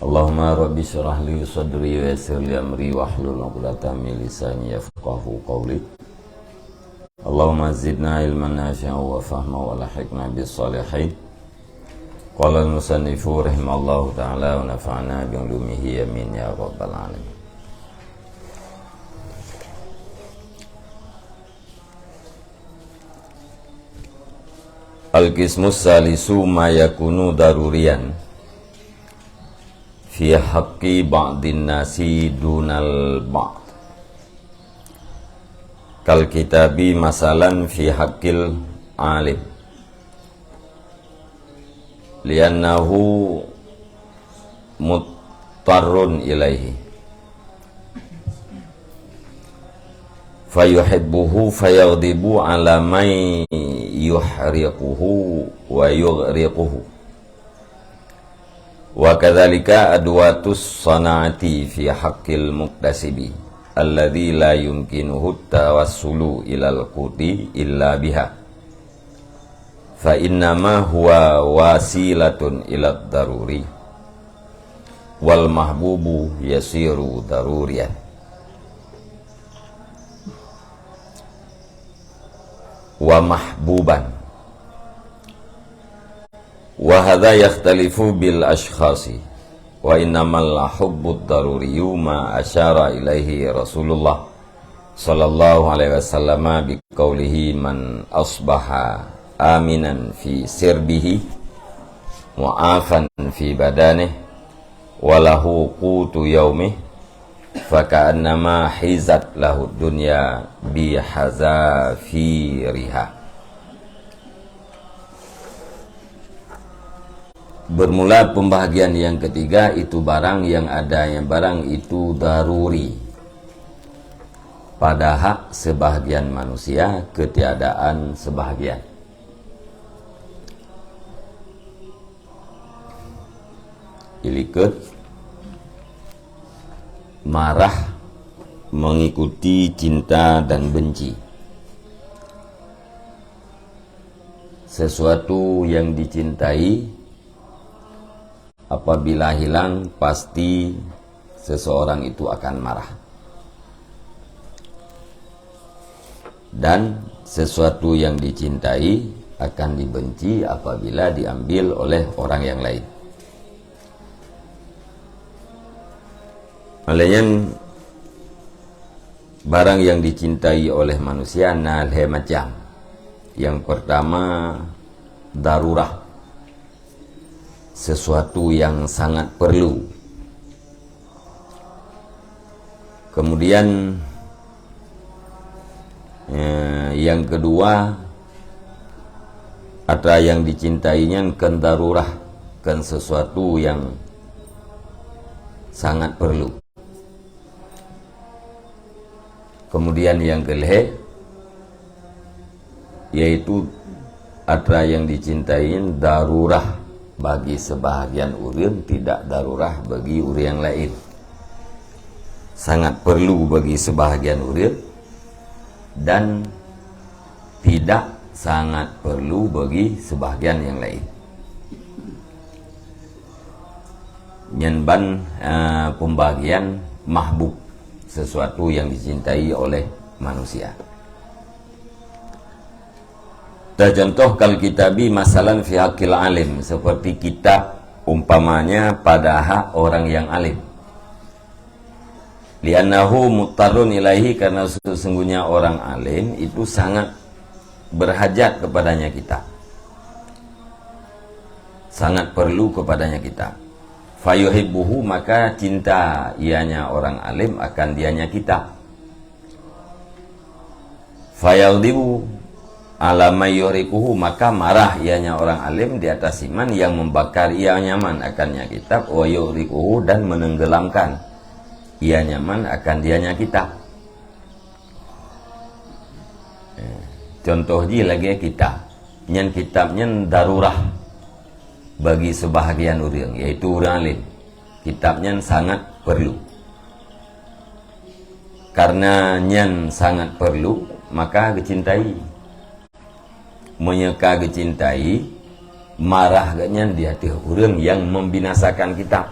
Allahumma rabbi syrah li sadri wa yassir li amri wahlul 'uqdatam min lisani yafqahu qawli. Allahumma zidna ilman nafi'an wa fahman wa lahiqna bis salihin. Qala al-musannifu rahimallahu ta'ala wa nafa'na bi ulumihi amin ya rabbal alamin. Al-qismus salisu ma yakunu daruriyan fi haqqi ba'din nasi dunal ba'd kal kitabi masalan fi haqqil alim liannahu muttarrun ilaihi fayuhibbuhu fayaghdibu ala man yuhriquhu wa yughriquhu wa kadzalika adwatus sana'ati fi haqqil muktasibi alladzi la yumkinuhu tawassulu ilal quti illa biha fa innama huwa wasilatun ilad daruri wal mahbubu yasiru daruriyan. Wa mahbuban wa hadha yakhtalifu bil ashkhasi wa innamal hubbud daruriyyu ma asyara ilaihi Rasulullah sallallahu alaihi wasallam bi qaulihi man asbaha aminan fi sirbihi mu'afan fi badanihi wa lahu qutu yaumih faka'annama hizat lahu dunya bi hazafiriha. Bermula pembahagian yang ketiga itu barang yang adanya barang itu daruri pada hak sebahagian manusia, ketiadaan sebahagian. Ilikut marah mengikuti cinta dan benci. Sesuatu yang dicintai apabila hilang pasti seseorang itu akan marah. Dan sesuatu yang dicintai akan dibenci apabila diambil oleh orang yang lain. Maknanya barang yang dicintai oleh manusia nalhe macam. Yang pertama darurah, sesuatu yang sangat perlu. Kemudian yang kedua ada yang dicintainya kan darurah, kan sesuatu yang sangat perlu. Kemudian yang kelih yaitu ada yang dicintai darurah bagi sebahagian urang, tidak darurah bagi urang yang lain. Sangat perlu bagi sebahagian urang dan tidak sangat perlu bagi sebahagian yang lain. Nyenban pembagian mahbub, sesuatu yang dicintai oleh manusia. Contoh kal kitabi masalan fi haqqil alim, seperti kitab umpamanya pada hak orang yang alim. Li'annahu muttarun ilaihi, karena sesungguhnya orang alim itu sangat berhajat kepadanya kita, sangat perlu kepadanya kita. Fayuhibbuhu, maka cinta ianya orang alim akan dianya kita. Fayaghdibu ala mayyurikuhu, maka marah ianya orang alim di atas iman yang membakar ia nyaman akannya kitab. Wa yurikuhu, dan menenggelamkan ia nyaman akan dianya kita. Contoh ji lagi kita nyen kitabnya darurah bagi sebahagian orang, yaitu orang alim. Kitabnya sangat perlu. Karena nyen sangat perlu, maka dicintai. Menyeka dicintai, marah gaknya di hati orang yang membinasakan kitab.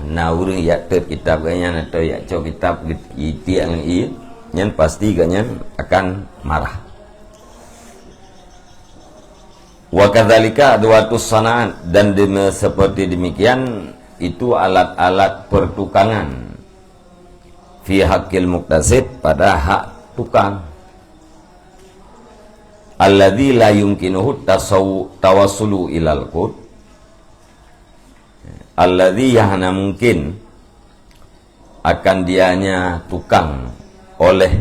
na urang yak tet kitab ganyan atau yak cok kitab iti yang i nyen pasti ganyan akan marah. Wa kadzalika adwatus sanaan, dan seperti demikian itu alat-alat pertukangan fi haqqil muktasib, pada hak tukang, alladzi la yumkinuhu tawassulu ilal qut, alladzi yahna mungkin akan dianya tukang oleh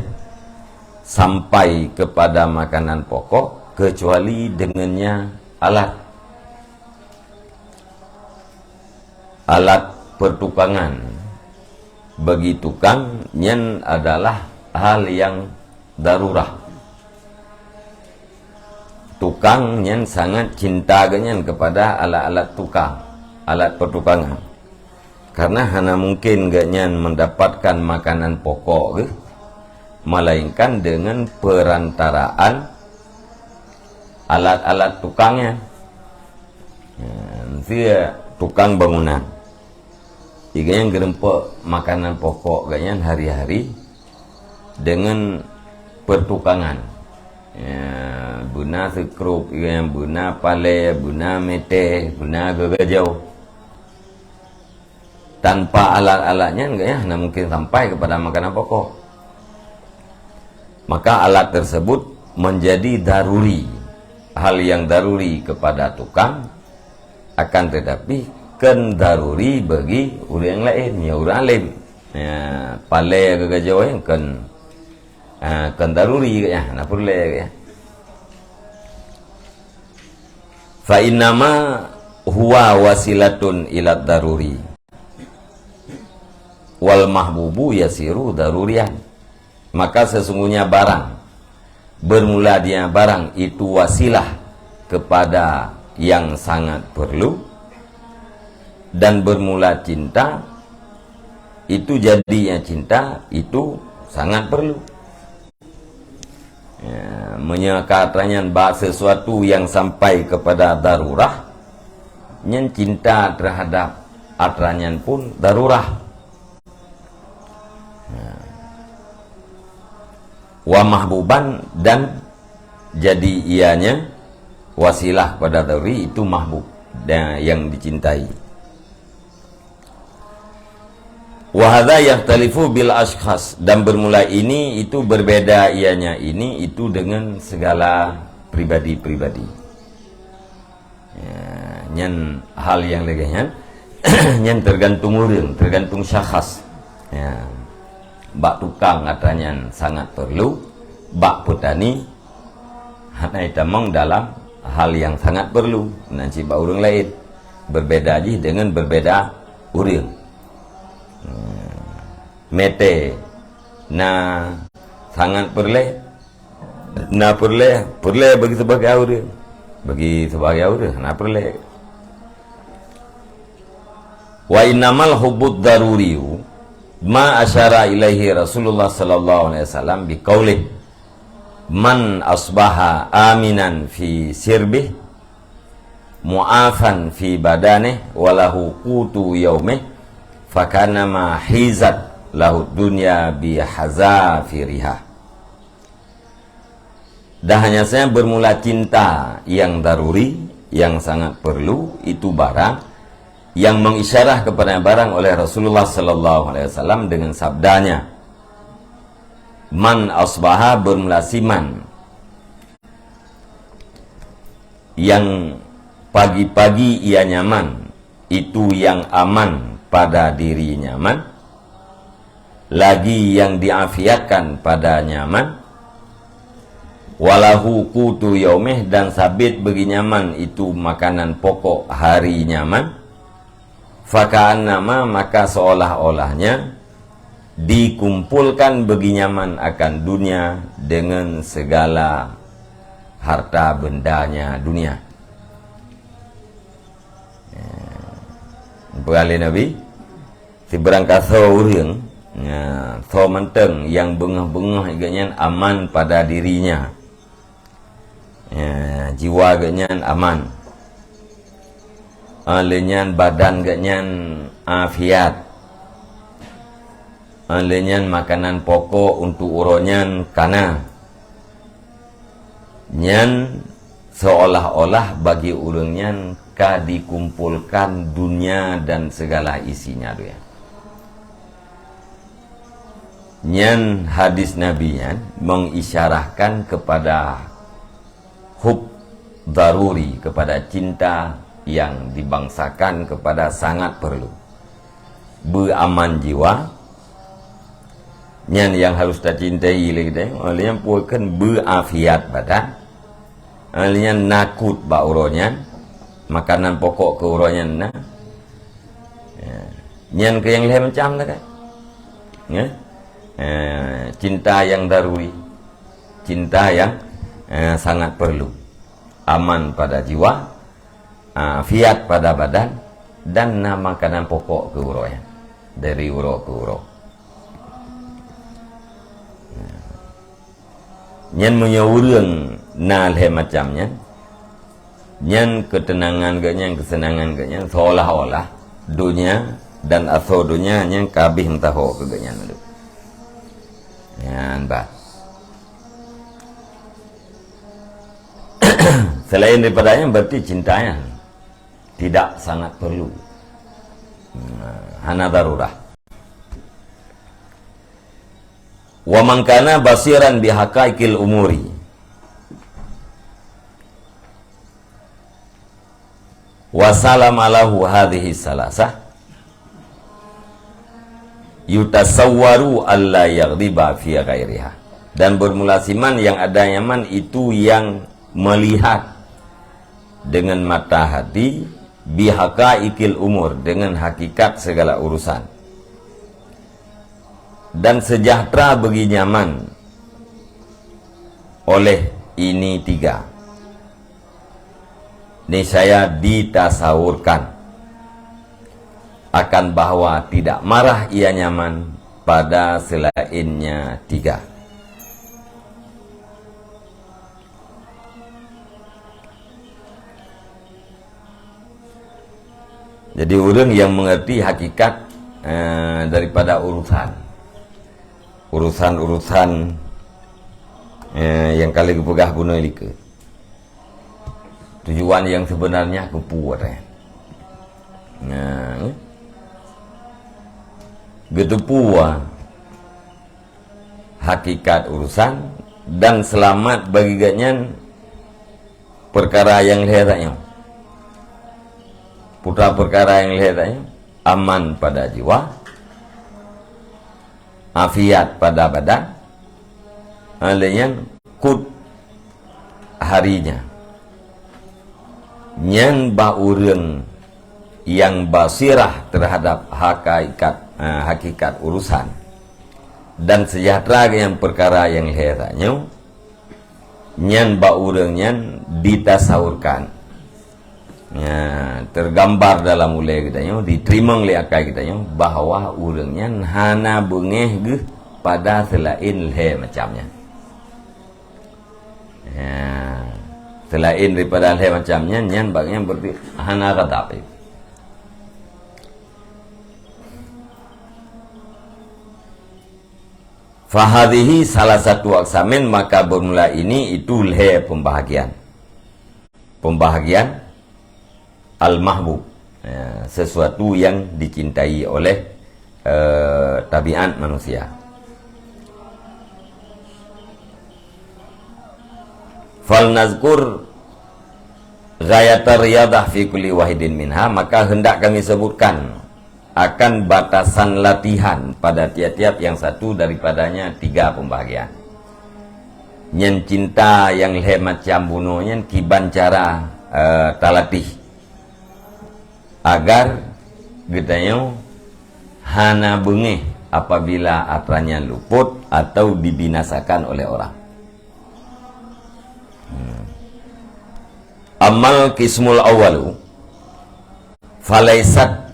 sampai kepada makanan pokok kecuali dengannya alat pertukangan. Bagi tukang nyen adalah hal yang darurah. Tukang nyen sangat cinta ganyan kepada alat-alat tukang, alat pertukangan, karena hanya mungkin ganyan mendapatkan makanan pokok ke, melainkan dengan perantaraan alat-alat tukangnya. Dia tukang bangunan, jika yang gerempek makanan pokok ganyan hari-hari dengan pertukangan, buna sekrup, buna pale, buna mete, buna gagajau. Tanpa alat-alatnya enggak mungkin sampai kepada makanan pokok. Maka alat tersebut menjadi daruri, hal yang daruri kepada tukang, akan tetapi daruri bagi orang yang lain, ya orang lain. Pale gagajau yang daruri ya, na perlu ya. Fa innama huwa wasilatun ila daruri wal mahbubu yasiru darurian. Maka sesungguhnya bermula dia barang itu wasilah kepada yang sangat perlu, dan bermula cinta itu jadinya cinta itu sangat perlu. Menyekatanya sesuatu yang sampai kepada darurah, nyen cinta terhadap atranyan pun darurah. Wa mahbuban, dan jadi ianya wasilah pada daruri itu mahbub, dan yang dicintai. Wahada yahtalifu bil ashkhas, dan bermula ini itu berbeda ianya ini itu dengan segala pribadi-pribadi. Nyen hal yang lainnya nyen tergantung orang, tergantung syakhs. Bak tukang katanya sangat perlu, bak petani hanya tamang dalam hal yang sangat perlu. Nanti bak orang lain berbeda aja dengan berbeda orang. Mete na sangat perlu, na perlu bagi sebagai orang, na perlu. Wa innamal hubbud daruriyu ma asyara ilaihi Rasulullah sallallahu alaihi wasallam biqaulih man asbaha aminan fi sirbih mu'afan fi badanih walahu qutu yaumih fakana ma hizat lahu dunya bi hazafiriha. Dan hanya saya bermula cinta yang daruri, yang sangat perlu, itu barang yang mengisyarah kepada barang oleh Rasulullah sallallahu alaihi wasallam dengan sabdanya, man asbaha, bermula siman, yang pagi-pagi ia nyaman, itu yang aman pada diri nyaman, lagi yang diafiatkan pada nyaman, walahu qutu yaumih, dan sabit bagi nyaman itu makanan pokok hari nyaman, faka'annama, maka seolah-olahnya dikumpulkan bagi nyaman akan dunia dengan segala harta bendanya dunia. Beralih Nabi si berangkat urang so menteng yang bengah-bengah ganyan aman pada dirinya, jiwa ganyan aman, lenyan badan ganyan afiat. Alenyan makanan pokok untuk uronyan kana. Nyan seolah-olah bagi urangnya ka dikumpulkan dunia dan segala isinya tu ya. Nyan hadis Nabi nya mengisyarahkan kepada hub daruri, kepada cinta yang dibangsakan kepada sangat perlu. Beraman jiwa nyan yang harus kita cintai lagi oleh yang puakan berafiat badan, oleh yang nakut ba uronya, makanan pokok ke uronya na, nyan ke yang lain macam lah kan, ya? Cinta yang daruri, cinta yang sangat perlu, aman pada jiwa, afiat pada badan, dan makanan pokok ke uronya, dari uro ke uro. Nyan menyawurang nalhe macamnya, nyan ketenangan ke nyan kesenangan ke nyan seolah-olah dunia dan aso dunia nyan kabih entaho ke nyan tu. Nyan bah. Selain daripadanya berarti cintanya tidak sangat perlu. Hana darurah. Wa man kana basiran bihaqaiqil umuri wa salama lahu hadhihi salasah yutasawwaru alla yaghdiba fi ghairiha. Dan bermulasiman yang ada nyaman itu yang melihat dengan mata hati bihaqaiqil umur, dengan hakikat segala urusan, dan sejahtera bagi nyaman oleh ini tiga. Ini saya ditasawurkan akan bahwa tidak marah ia nyaman pada selainnya tiga. Jadi orang yang mengerti hakikat daripada urusan-urusan yang kali kepegah guna ilika, tujuan yang sebenarnya kepuat getepua hakikat urusan dan selamat bagi ganyan perkara yang leheranya, putra perkara yang leheranya, aman pada jiwa, afiat pada badan, alaiyan kut harinya. Nyan baureng yang basirah terhadap hakikat urusan dan sejahtera yang perkara yang leheranya, nyan baureng nyan ditasawurkan, tergambar dalam mulai kitanya, diterima oleh akal kitanya bahawa urangnya hana bengeh geh pada selain leher macamnya, selain daripada leher macamnya nyan bagnya berarti hana kadap. Fahadihi salah satu aksamin, maka bermula ini itu leher pembahagian al-mahbub, sesuatu yang dicintai oleh tabiat manusia. Fal nazkur ghayatar riyadah fi kulli wahidin minha, maka hendak kami sebutkan akan batasan latihan pada tiap-tiap yang satu daripadanya tiga pembahagian. Nyen cinta yang leher macam bunuhnya kiban cara talatih agar getanya hana bengeh apabila atranya luput atau dibinasakan oleh orang. Amal kismul awalu falaisat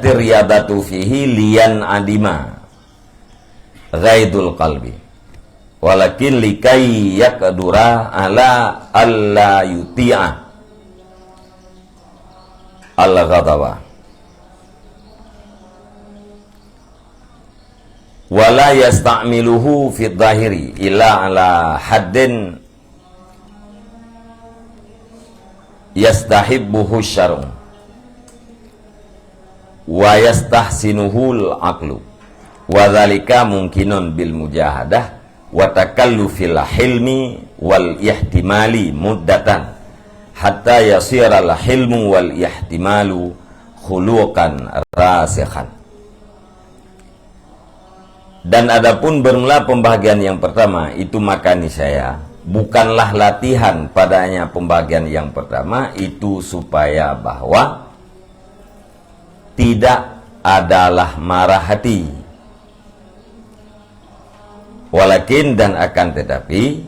riyadatu fihi liyan adima ghaidul qalbi walakin likai yakdura ala alla yuti'a al-ghadaba wala yasta'miluhu fi dhahiri illa ala haddin yastahibbuhu syar'u wa yastahsinuhul aqlu wa dzalika mungkinun bil mujahadah wa takallufil hilmi wal ihtimali muddatan hatta yasiral hilmu wal ihtimalu khuluqan rasikhan. Dan adapun bermula pembahagian yang pertama itu maka niscaya bukanlah latihan padanya pembahagian yang pertama itu supaya bahwa tidak adalah marah hati, walakin dan akan tetapi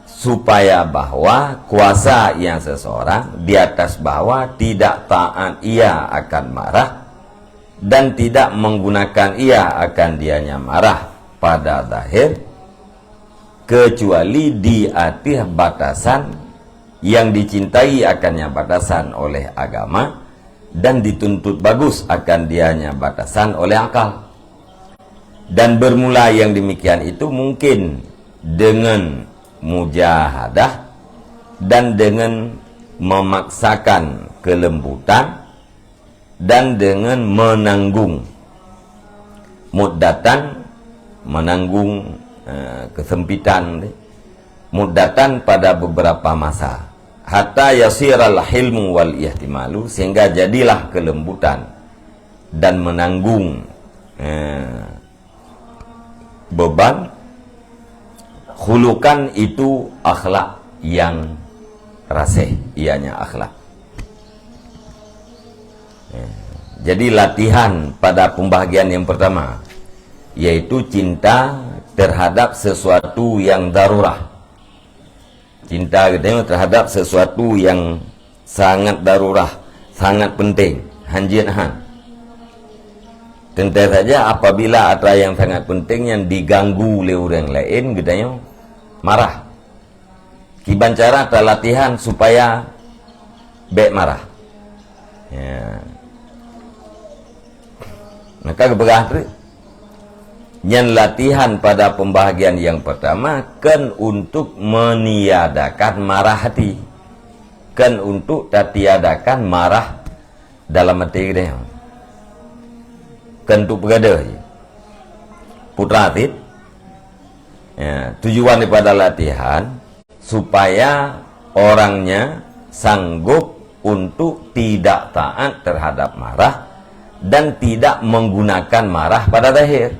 supaya bahwa kuasa yang seseorang di atas bahwa tidak taat ia akan marah dan tidak menggunakan ia akan dianya marah pada zahir kecuali di atas batasan yang dicintai akannya batasan oleh agama dan dituntut bagus akan dianya batasan oleh akal. Dan bermula yang demikian itu mungkin dengan mujahadah dan dengan memaksakan kelembutan dan dengan menanggung muddatan, menanggung kesempitan muddatan pada beberapa masa hatta yasiral hilmu wal ihtimalu sehingga jadilah kelembutan dan menanggung beban khulukan itu akhlak yang rasih ianya akhlak. Jadi latihan pada pembahagian yang pertama yaitu cinta terhadap sesuatu yang darurah. Cinta kita terhadap sesuatu yang sangat darurah, sangat penting, hanjian. Tentu saja apabila ada yang sangat penting yang diganggu oleh orang lain, kita marah. Kiban cara ada latihan supaya baik marah. Ya. Maka keberhati yang latihan pada pembahagian yang pertama kan untuk meniadakan marah hati, kan untuk tiadakan marah dalam hati kita, kan untuk berada putra atit. Ya, tujuan daripada latihan supaya orangnya sanggup untuk tidak taat terhadap marah dan tidak menggunakan marah pada zahir.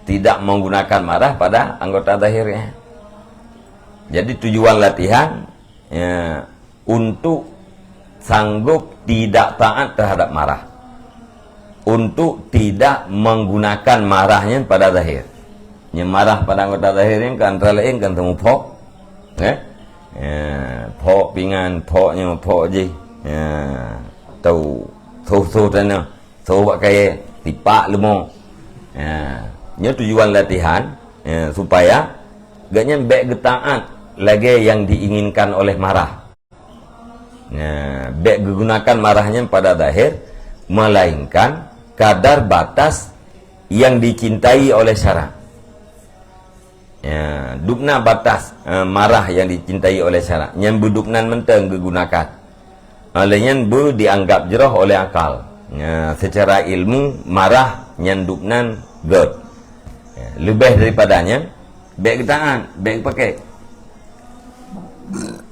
Tidak menggunakan marah pada anggota zahirnya. Jadi tujuan latihan ya, untuk sanggup tidak taat terhadap marah, untuk tidak menggunakan marahnya pada zahir. Yang marah pada anggota zahirnya kan antara lain kan temu pok, pok pingan, poknya pok je, tahu tanah, tahu buat kaya tipak lemong. Ini tujuan latihan supaya gaknya baik getaat lagi yang diinginkan oleh marah. Baik gunakan marahnya pada zahir, melainkan kadar batas yang dicintai oleh syara. Dupna batas marah yang dicintai oleh syara. Yang bedupnan menteng digunakan. Olehnya dianggap jerah oleh akal. Secara ilmu marah yang dupnan god. Lebih daripadanya baik taat, baik pakai.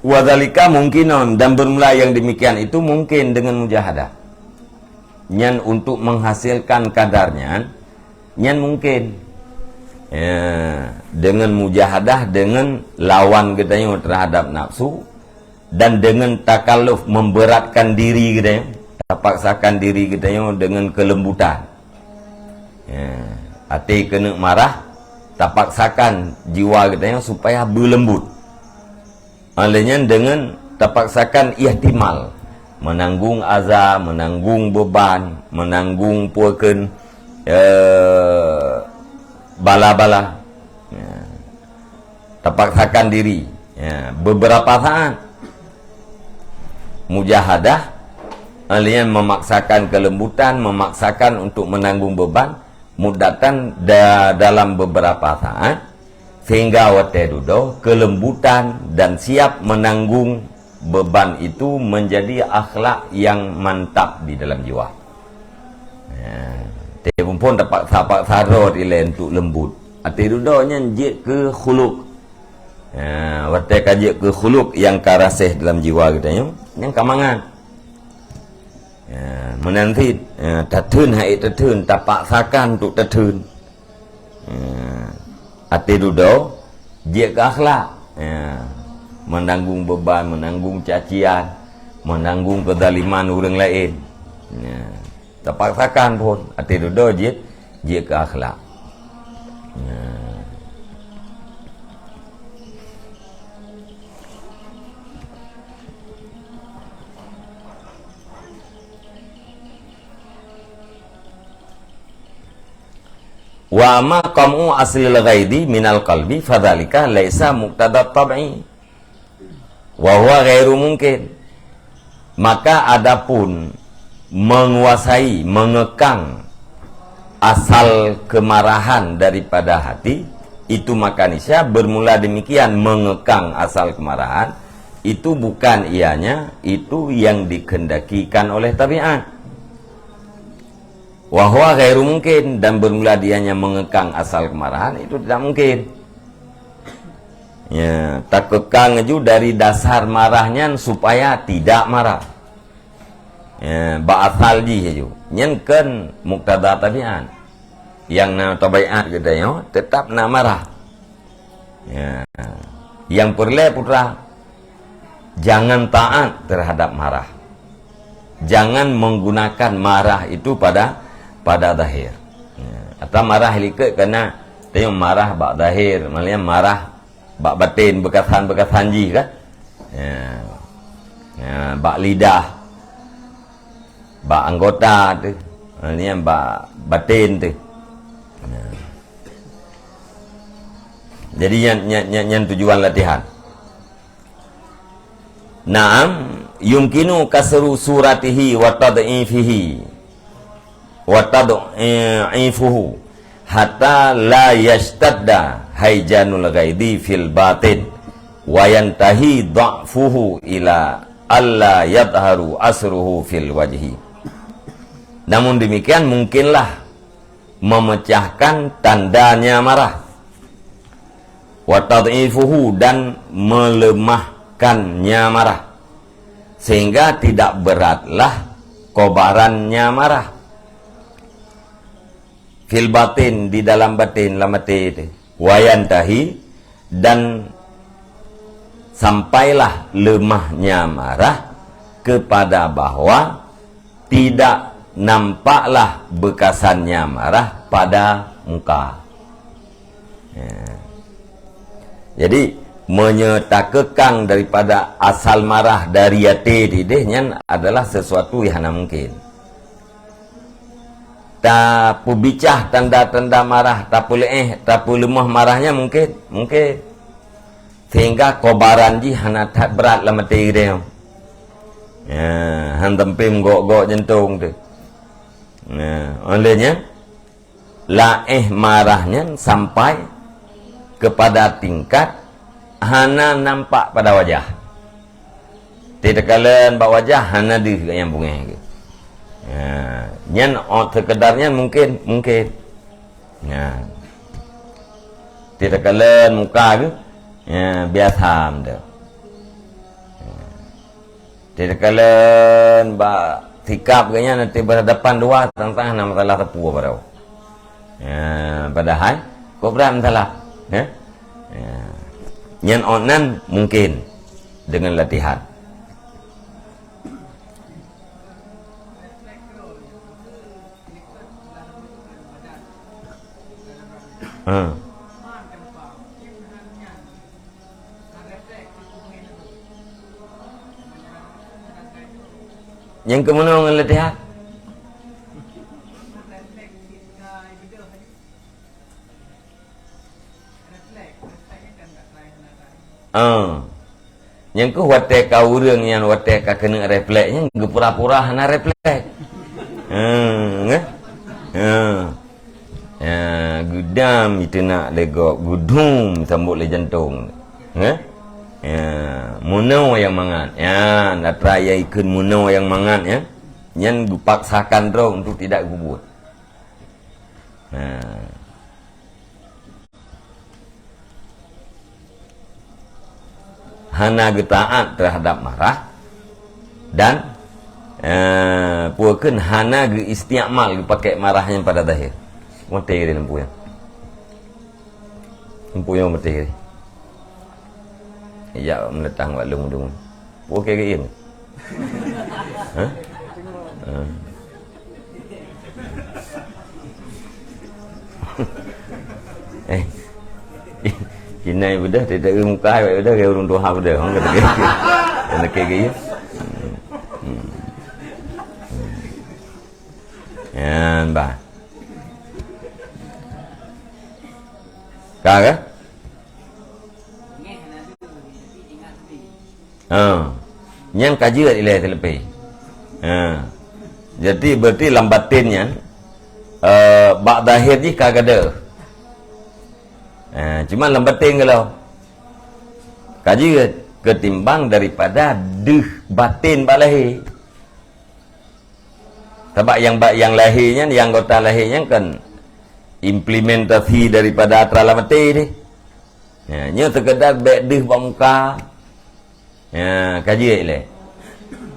Wadzalika mungkinon dan bermula yang demikian itu mungkin dengan mujahadah. Nyan untuk menghasilkan kadarnya, nyan mungkin dengan mujahadah dengan lawan kita terhadap nafsu dan dengan takalluf memberatkan diri kita, paksakan diri kita dengan kelembutan. Hati kena marah, tak paksakan jiwa kita supaya berlembut. Olehnya dengan terpaksakan ihtimal, menanggung azab, menanggung beban, menanggung puakan bala-bala, terpaksakan diri beberapa saat mujahadah, olehnya memaksakan kelembutan, memaksakan untuk menanggung beban, mudatan dalam beberapa saat, sehingga wate dudo kelembutan dan siap menanggung beban itu menjadi akhlak yang mantap di dalam jiwa. Dia pun dapat sahabat sarot ilen untuk lembut. Ati dudo nyanjik ke khuluk. Wate kajik ke khuluk yang karasih dalam jiwa kita yang kamangan. Menanti tertun hai tertun tak paksakan untuk tertun. Ati dudo dia ke akhlak, menanggung beban, menanggung cacian, menanggung kezaliman orang lain. Tak paksakan pun ati dudo dia ke akhlak. Wa ma qamu aslil ghaidi minal qalbi fadzalika laisa muqtada tab'i wa huwa ghairu mungkin. Maka adapun menguasai, mengekang asal kemarahan daripada hati itu, maka niscaya bermula demikian. Mengekang asal kemarahan itu bukan ianya, itu yang dikehendakikan oleh tabiat. Wahwa ghairu mungkin, dan bermula dianya mengekang asal kemarahan itu tidak mungkin. Ya, tak kekang ju dari dasar marahnya supaya tidak marah. Ya, ba'athal ji ju. Nyenken muktada tabiat. Yang na tabiat kita tetap na marah. Ya. Yang perle putra jangan taat terhadap marah. Jangan menggunakan marah itu pada zahir. Atau marah likit kerana tengok marah bak zahir, maksudnya marah bak batin, bekas hanji kan. Bak lidah, bak anggota tu, maksudnya bak batin tu. Jadi yang tujuan latihan. Naam yumkinu kasru suratihi wa tad'ifihi wa tad'ifuhu hatta la yashtadda hayjanul ghaidi fil batin wa yantahi dha'fuhu ila alla yadharu asruhu fil wajhi. Namun demikian mungkinlah memecahkan tandanya marah, wa tad'ifuhu, dan melemahkannya marah, sehingga tidak beratlah kobarannya marah. Fil batin, di dalam batin, lamati itu. Wayantahi, dan sampailah lemahnya marah kepada bahwa tidak nampaklah bekasannya marah pada muka. Jadi menyertakekang daripada asal marah dari hati didehnya adalah sesuatu yang tidak mungkin. Tak pubicah tanda-tanda marah, tak boleh lemah marahnya mungkin. Sehingga kobaran ji hana tak berat lah mati dia. Hantempim gok jantung tu. Olehnya marahnya sampai kepada tingkat hana nampak pada wajah. Tidak kalian bawa wajah hana di yang bunga. Nyan sekedarnya mungkin. Tidak kalian muka ke biasa dah. Tidak kalian sikap kayaknya nanti berhadapan dua tentang nama salah tepu pada. Padahal kau beram salah. Nyan onan mungkin dengan latihan. Yang kemana orang latihan? Yang ke wate ka urang yang wate ka kena refleksnya gepura-pura hana refleks. Gudam itu nak legok, gudum sambut le jantung. Muno yang mangan. Nak raya ikut muno yang mangan ya. Yang paksakan dong untuk tidak gubut. Hana getaat terhadap marah dan puakeun hana ge istiamal pakai marahnya pada zahir. Mati dia lempu yang. Lempu yang mati. Ya menetang wak lung-lung. Puak ke ini. Kinai bedah tidak muka bedah ke urung tuha bedah orang kata ke. Nak ke ya. Yan ba. Ka ke? Yang kaji ilai terlebih. Jadi berarti lambatinnya bak dahir ni kagak ada. Cuma lambatin kalau kaji ketimbang daripada batin bak lahir. Sebab yang lahirnya, yang anggota lahirnya kan implementasi daripada atra lamati ni. Nya sekedar bek deh bak muka. Kaji ilai.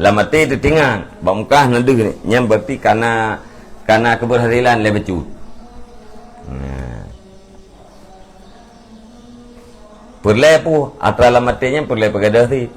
Lamati tu tinggal bak muka nandu ni. Nya berarti karena keberhasilan le becut. Perle pu atra lamatinya perle pegadah si.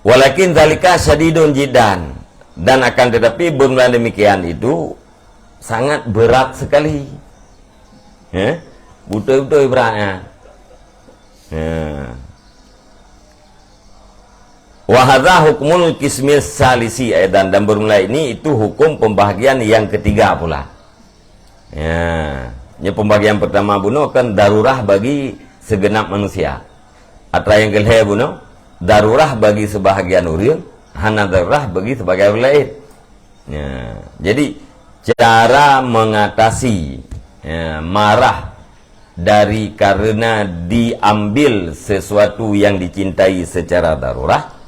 Walakin zalika syadidun jiddan, dan akan tetapi bermula demikian itu sangat berat sekali. Betul-betul beratnya. Wa hadza hukmul qismis salisi aidan, dan bermula ini itu hukum pembahagian yang ketiga pula. Ini pembahagian pertama bunuh kan darurah bagi segenap manusia. Atra yang kedua bunuh darurah bagi sebahagian uril, hana darurah bagi sebagian lain. Jadi cara mengatasi marah dari karena diambil sesuatu yang dicintai secara darurah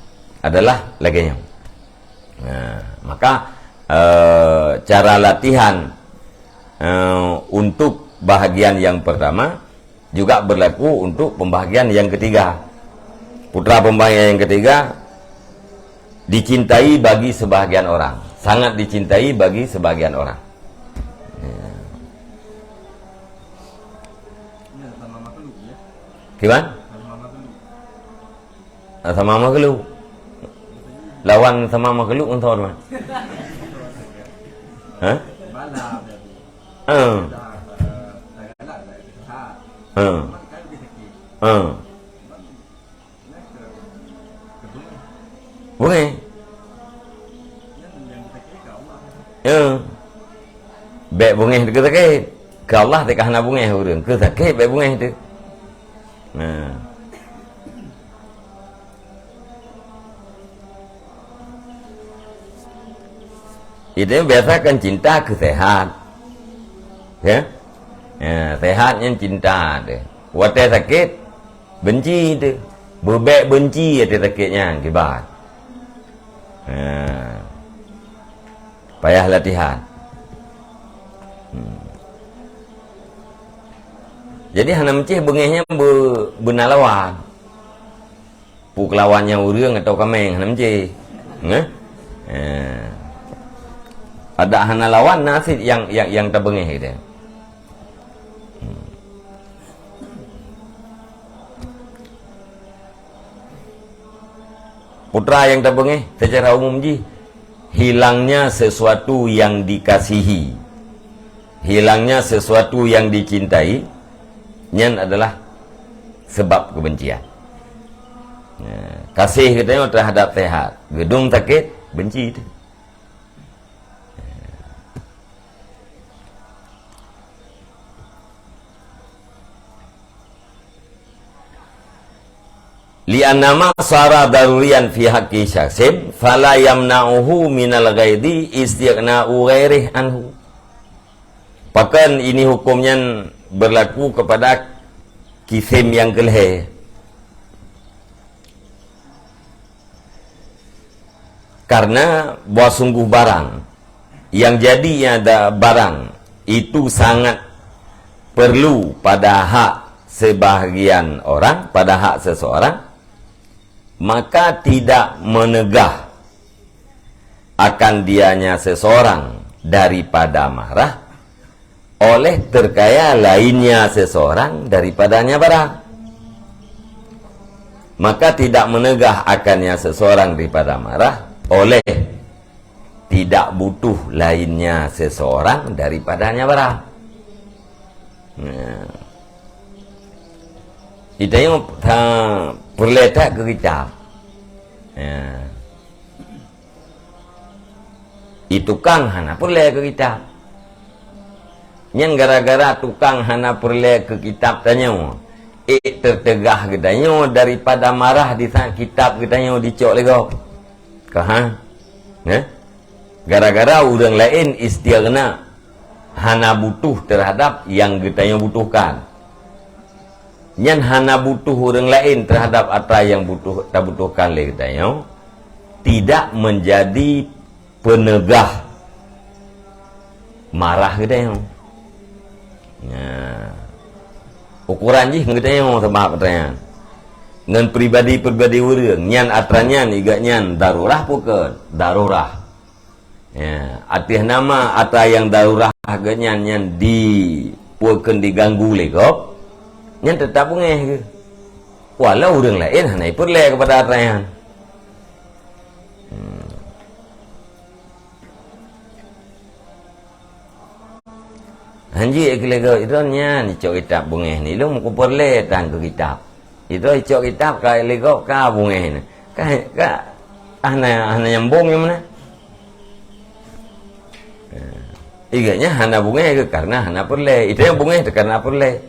adalah laganya. Maka cara latihan untuk bahagian yang pertama juga berlaku untuk pembahagian yang ketiga. Putra pembahagian yang ketiga dicintai bagi sebahagian orang, sangat dicintai bagi sebahagian orang. Gimana? Sama makhluk. Lawan sama makhluk untuk apa? Boleh. Bek bungeh ke sakit. Ke Allah tak kena bungeh urang. Ke sakit bek bungeh tu. Itu biasa kan cinta ke sehat. Sehatnya cinta tu. Watai sakit benci tu. Berbek benci ada sakitnya akibat. Payah latihan. Jadi hana mencih bengehnya benalawan. Puklawannya urang atau kameng hana mencih. Ada hana lawan nasid yang terbengeh gitu. Putra yang terbengeh secara umum hilangnya sesuatu yang dikasihi, hilangnya sesuatu yang dicintai, nyan adalah sebab kebencian. Kasih katanya terhadap sehat, gedung sakit benci itu. li'annama sara darurian fi haqqi syakhsin fala yamna'uhu minal ghaidi istighna'u ghairih anhu. Bahkan ini hukumnya berlaku kepada kisim yang keleh. Karena buah sungguh barang yang jadinya ada barang itu sangat perlu pada hak sebahagian orang, pada hak seseorang, maka tidak menegah akan dianya seseorang daripada marah oleh terkaya lainnya seseorang daripadanya barang. Maka tidak menegah akannya seseorang daripada marah oleh tidak butuh lainnya seseorang daripadanya barang. Kita yang berletak ke kitab. Itu kang hana perle ke kitab. Yang gara-gara tukang hana perle ke kitab tanya, tertegah gedanya daripada marah di kitab gedanya dicok lego. Kah? Gara-gara orang lain istighna hana butuh terhadap yang gedanya butuhkan. Yang hana butuh orang lain terhadap apa yang butuh tak butuhkan oleh gedanya tidak menjadi penegah marah gedanya. Ukuran jih gedanya mau sebab pertanyaan. Ngan pribadi-pribadi orang nyan atranyan igaknyan darurah bukan darurah. Artinya nama atra yang darurah agaknya nyan puakan diganggu legop nyan tetap ngeh ke. Walau orang lain hanai perle kepada atranyan. Hanji eklega itu nyan cok kitab bungeh ni lu mau perle tang ke kitab. Itu icok kitab ka lego ka bungeh ni. Ka hana nyambung yang mana? Iganya hana bungeh ke karena hana perle. Itu yang bungeh karena perle.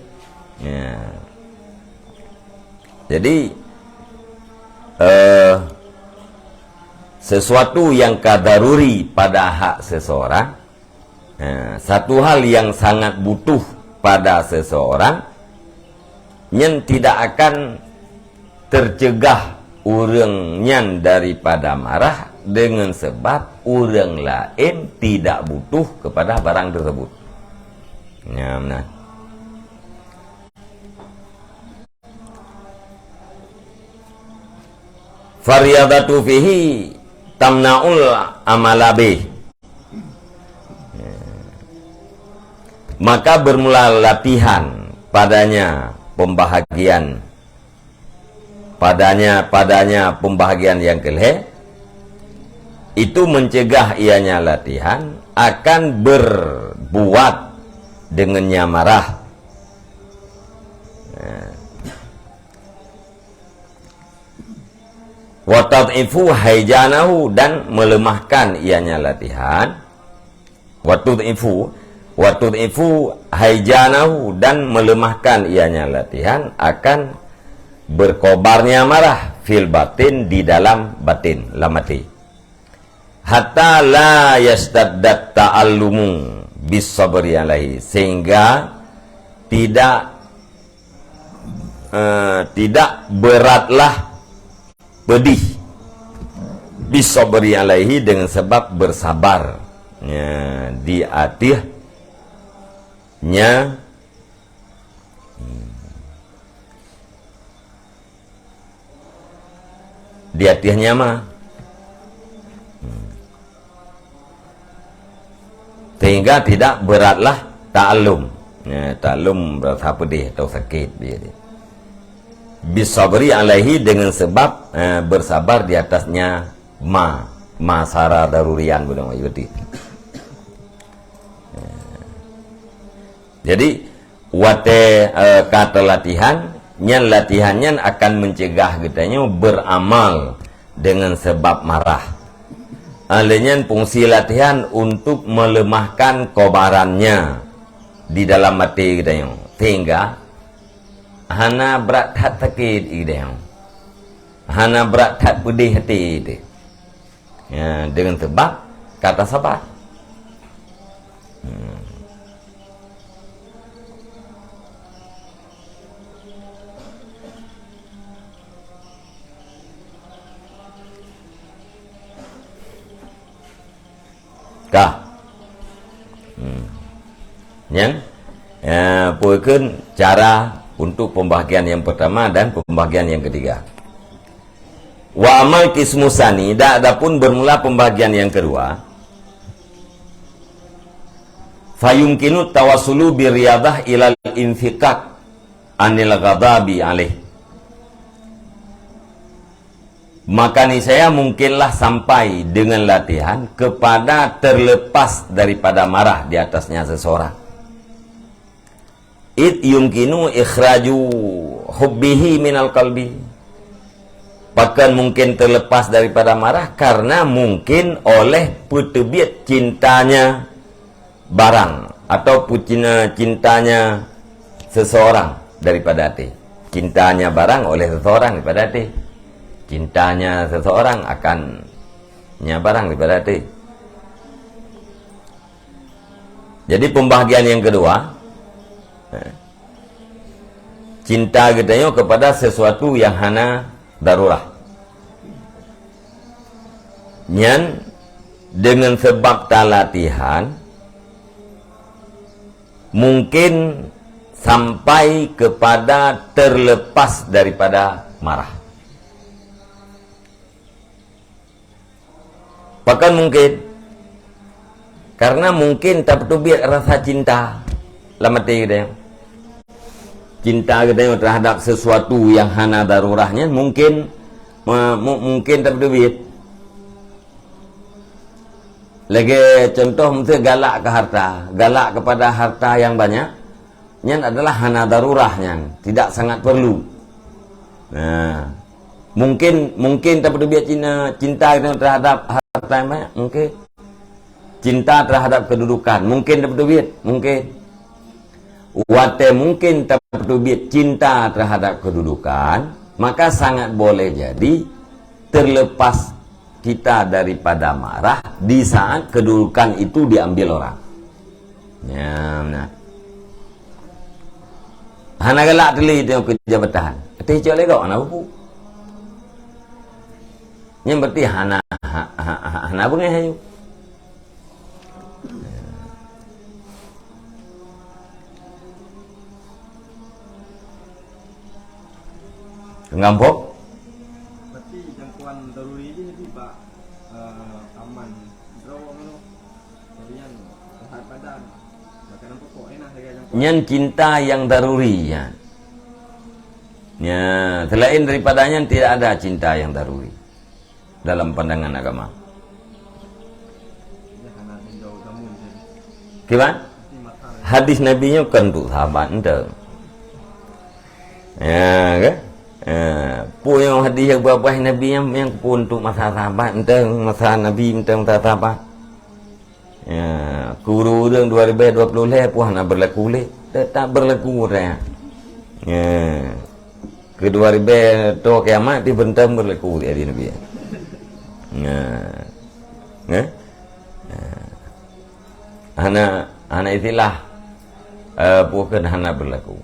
Jadi sesuatu yang kadaruri pada hak seseorang, satu hal yang sangat butuh pada seseorang, yang tidak akan tercegah orangnya daripada marah dengan sebab orang lain tidak butuh kepada barang tersebut. Benar. Fariyadatu fihi tamna'ul amalabih. Maka bermula latihan padanya pembahagian padanya pembahagian yang keleh itu mencegah ianya latihan akan berbuat dengannya marah. Wa tad'ifu haijanahu dan melemahkan ianya latihan. Wa tud'ifu haijanahu dan melemahkan ianya latihan akan berkobarnya marah fil batin di dalam batin lamati hatta la yastaddat ta'allumu bis sabri alaihi sehingga tidak beratlah pedih bis sabri alaihi dengan sebab bersabar di atih di hatinya mah sehingga tidak beratlah ta'allum. Ta'allum berasa pedih atau sakit dia. Bisabri alaihi dengan sebab bersabar di atasnya masara darurian budang ayuti. Jadi kata latihannya akan mencegah kitanya beramal dengan sebab marah. Alanya fungsi latihan untuk melemahkan kobarannya di dalam hati kitanya sehingga hana berat hat sakit kitanya. hana berat tak pedih hati dia. Ya, dengan sebab kata sabar. Kah? Yang puakan cara untuk pembahagian yang pertama dan pembahagian yang ketiga. Wa amal kismusani, adapun bermula pembahagian yang kedua, fayumkinu tawassulu birriyadah ilal infiqaq anil ghadabi alaih. Maka niscaya mungkinlah sampai dengan latihan kepada terlepas daripada marah di atasnya seseorang. It yumkinu ikhraju hubbihi minal qalbi. Bahkan mungkin terlepas daripada marah karena mungkin oleh petebit cintanya barang atau cintanya seseorang daripada hati. Cintanya barang oleh seseorang daripada hati. Cintanya seseorang akannya barang daripada hati. Jadi pembahagian yang kedua, cinta kita kepada sesuatu yang hana darurah. Nyan dengan sebab latihan mungkin sampai kepada terlepas daripada marah. Bahkan mungkin karena mungkin tak betul rasa cinta lama kita. Cinta kita terhadap sesuatu yang hana darurahnya mungkin tak betul. Lagi contoh mesti galak ke harta, galak kepada harta yang banyak, yang adalah hana darurahnya, tidak sangat perlu. Nah, mungkin tak betul cinta kita terhadap harta yang banyak, mungkin cinta terhadap kedudukan, mungkin tak betul mungkin. Wate mungkin tak betul cinta terhadap kedudukan, maka sangat boleh jadi terlepas kita daripada marah di saat kedudukan itu diambil orang. Ya, benar. Hana galak teli tengok kejabatan. Hati cik oleh kau, hana buku. Yang berarti hana bunga hayu. Ngampok? Berarti jangkauan daruri ini tiba aman. Jadi yang sehat badan. Makanan pokok enak saya jangkauan. Nyan cinta yang daruri ya. Ya, selain daripadanya tidak ada cinta yang daruri dalam pandangan agama. Ya karena jauh kamu jadi. Gimana? Hadis Nabi-nya kan untuk sahabat ente. Ya, kan? Pun yang hadis yang berapa Nabi yang pun untuk masa sahabat ente, masa Nabi ente masa sahabat. Ya, guru dia 2020 le puan nak berlaku le, tak berlaku dah. Ya. Kedua ribu tu kiamat di bentam berlaku dia di Nabi. Ya. Ya. Hana istilah bukan hana berlaku.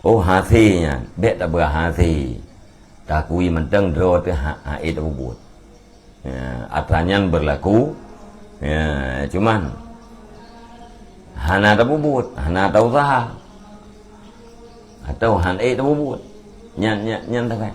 Oh hasinya, bet tak berhasi. Takui menteng draw tu itu buat. Ya, aturannya berlaku. Ya, cuman hana tak buat, hana tak usaha. Atau han tak buat. Nyan tak kan.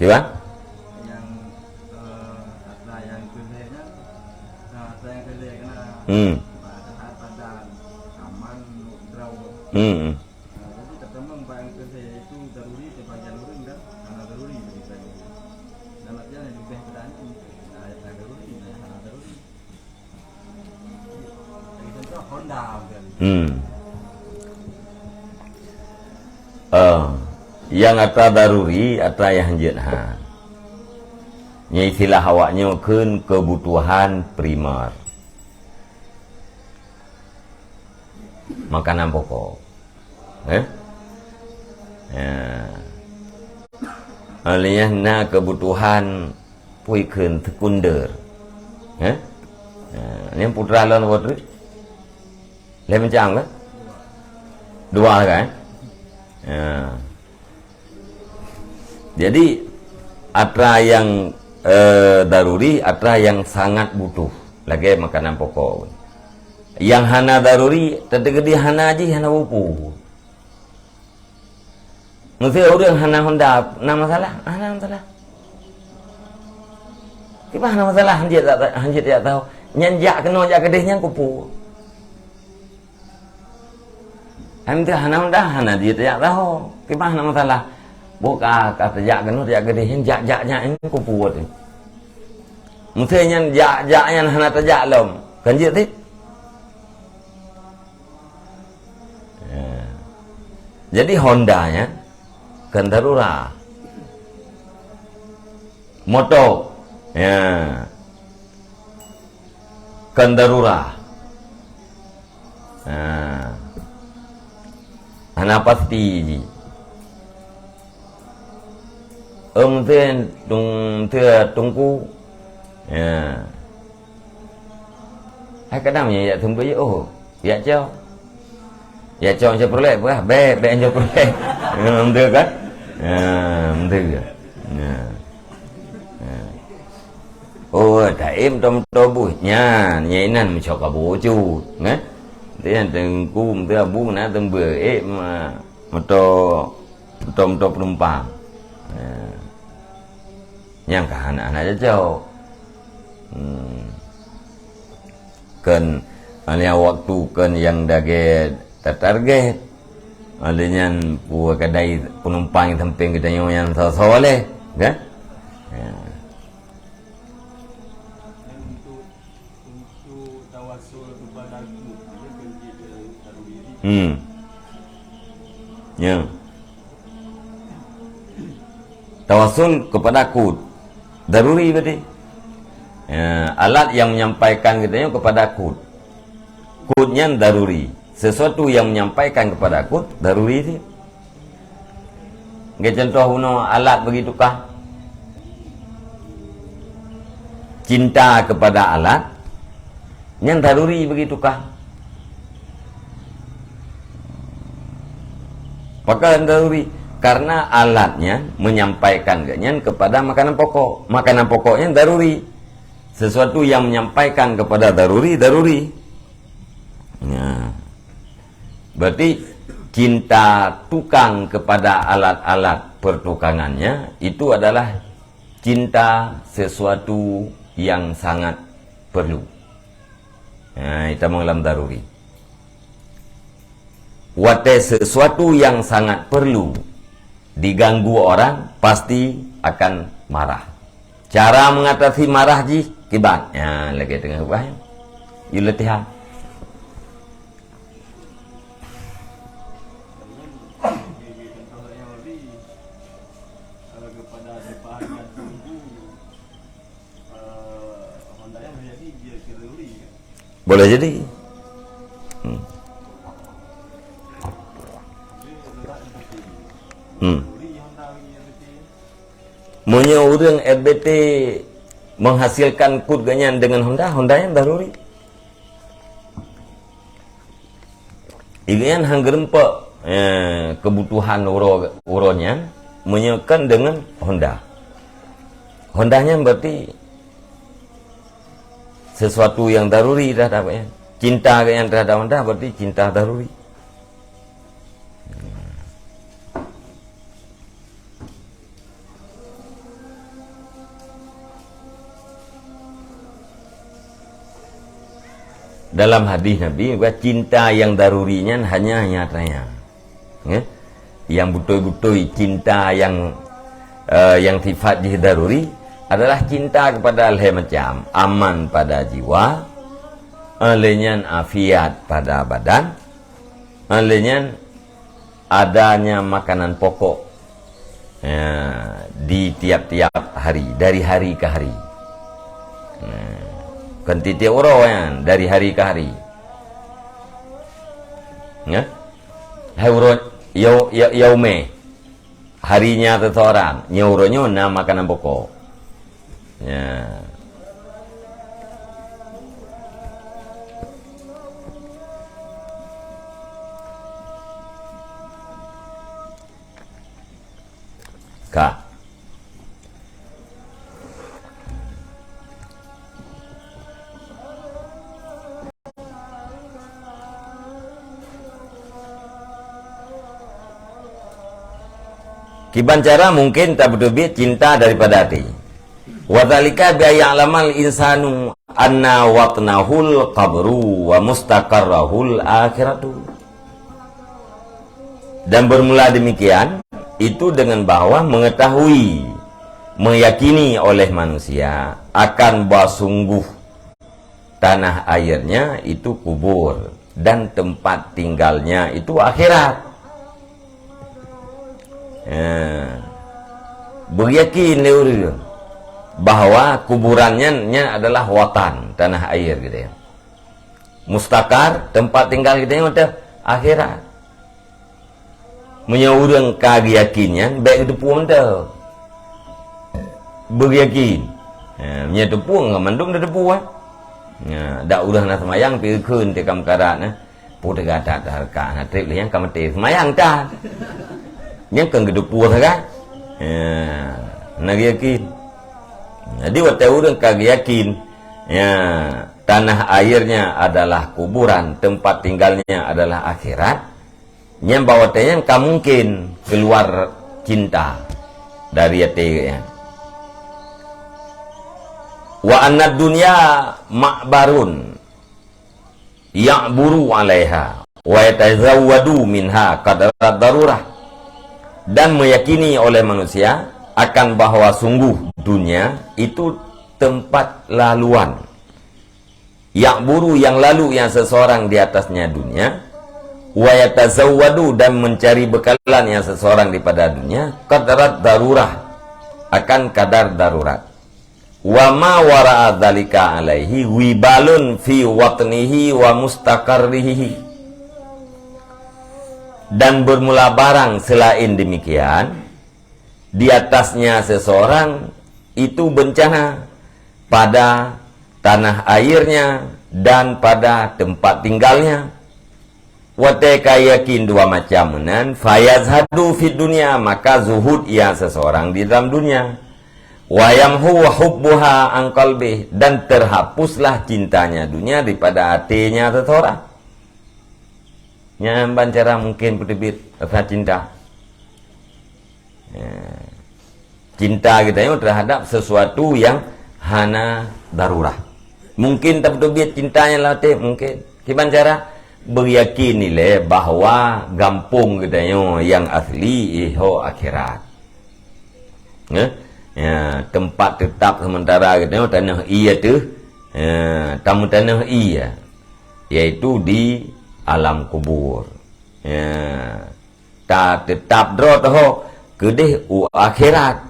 Kan? Yang ada yang Yang ata daruri ata yang hanjeut ha. Nya istilah awak nyokeun kebutuhan primer. Makanan pokok. Aliyahna kebutuhan puikeun sekunder. Ini putra lawan putri. Le macam kan? Dua kan? Jadi atra yang daruri, atra yang sangat butuh lagi makanan pokok. Yang hana daruri tergede hana aja hana buku. Mesti orang hana honda nama masalah, hana masalah. Kipa hana masalah hanjit tak tahu. Nyanjak kena jak kedehnya kupu. Hamdi hana honda hana dia tak tahu. Kipa hana masalah. Buka kata jak kena jak kedehnya jak-jaknya ini kupu tu. Mesti nyan jak-jaknya hana tajak lom. Kanjit ti. Jadi Hondanya kendarura, moto, kendarura, anak pasti, tungku, hai kadang ya tunggu ya oh ya jauh. Ya chọn cho prolek quá bé cho prolek không được á không được thầy em trong bụi nha nhảy năn cho cả bố chú nghe thế là từng cung thế là bố nãy từng bữa em mà trong penumpang yang cả anak cho cần ada waktu kan yang dage target adanya buat kedai penumpang yang samping kedai yang soleh kan ya tawasul kepada aku daruri berarti alat yang menyampaikan katanya kepada aku kudnya daruri, sesuatu yang menyampaikan kepada kud daruri itu. Nggak contoh alat begitukah? Cinta kepada alat yang daruri begitukah? Apakah daruri? Karena alatnya menyampaikan kepada makanan pokok. Makanan pokoknya daruri. Sesuatu yang menyampaikan kepada daruri. Ya. Berarti cinta tukang kepada alat-alat pertukangannya itu adalah cinta sesuatu yang sangat perlu. Itu mengelam daruri. Wate sesuatu yang sangat perlu diganggu orang pasti akan marah. Cara mengatasi marah kibat. Ya, lagi tengah bahaya. Latihan. Boleh jadi. Punya orang LBT menghasilkan kud ganyan dengan Honda yang daruri. Ikan hanggerempe kebutuhan uronya menyekan dengan Honda. Hondanya berarti sesuatu yang daruri terhadapnya. Cinta yang terhadap Honda berarti cinta daruri. Dalam hadis Nabi, cinta yang darurinya hanya nyatanya. Yang betul-betul cinta yang sifat daruri adalah cinta kepada hal macam aman pada jiwa, alenyan afiat pada badan, Maknanya adanya makanan pokok di tiap-tiap hari, dari hari ke hari. Kan tiap orang dari hari ke hari. Ya, yaume harinya seseorang, nyauronyo na makanan pokok. Ya. Kak. Kibancara mungkin tak berbeda cinta daripada hati. Wa dzalika bi ya'lamal insanu anna watnahul qabru wa mustaqarrahul akhiratu. Dan bermula demikian itu dengan bahwa mengetahui, meyakini oleh manusia akan bahwa sungguh tanah airnya itu kubur dan tempat tinggalnya itu akhirat. Beryakin bahwa kuburannya adalah watan, tanah air gitu ya. Mustaqar, tempat tinggal kita yang ada akhirat. Menyaurang keyakinan baik itu pun dah beryakin nya tu pun ngamandung dah depu dak udah nak semayang pi keun te kam karat pu tega tak harka na trip yang kam te semayang ta yang kan gedepu saga nak yakin jadi waktu urang keyakin tanah airnya adalah kuburan, tempat tinggalnya adalah akhirat. Yang bawa tanya kan mungkin keluar cinta dari hati ya. Wa anna dunya ma'barun ya'buru 'alaiha wa yatazawwadu minha qadarat darurah. Dan meyakini oleh manusia akan bahwa sungguh dunia itu tempat laluan. Ya'buru yang lalu yang seseorang di atasnya dunia. Wa yatazawwadu dan mencari bekalan yang seseorang daripada dunia qadarat darurah akan kadar darurat. Wa ma wara'a dzalika alaihi wibalun fi watnihi wa mustaqarrihi. Dan bermula barang selain demikian di atasnya seseorang itu bencana pada tanah airnya dan pada tempat tinggalnya. Wateka yakin dua macam nan fayazhadu fid dunya, maka zuhud ia seseorang di dalam dunia. Wayamhu wa hubbuha an qalbi, dan terhapuslah cintanya dunia daripada hatinya seseorang. Yang bancara mungkin berbit rasa cinta. Cinta kita ini terhadap sesuatu yang hana darurah. Mungkin tak berbit cintanya latih mungkin. Kibancara beryakinilah bahwa gampung kita yang asli iho akhirat. Tempat tetap sementara kita tanah iya tu, tamu tanah iya, yaitu di alam kubur. Tak tetap dro tahu kedih akhirat.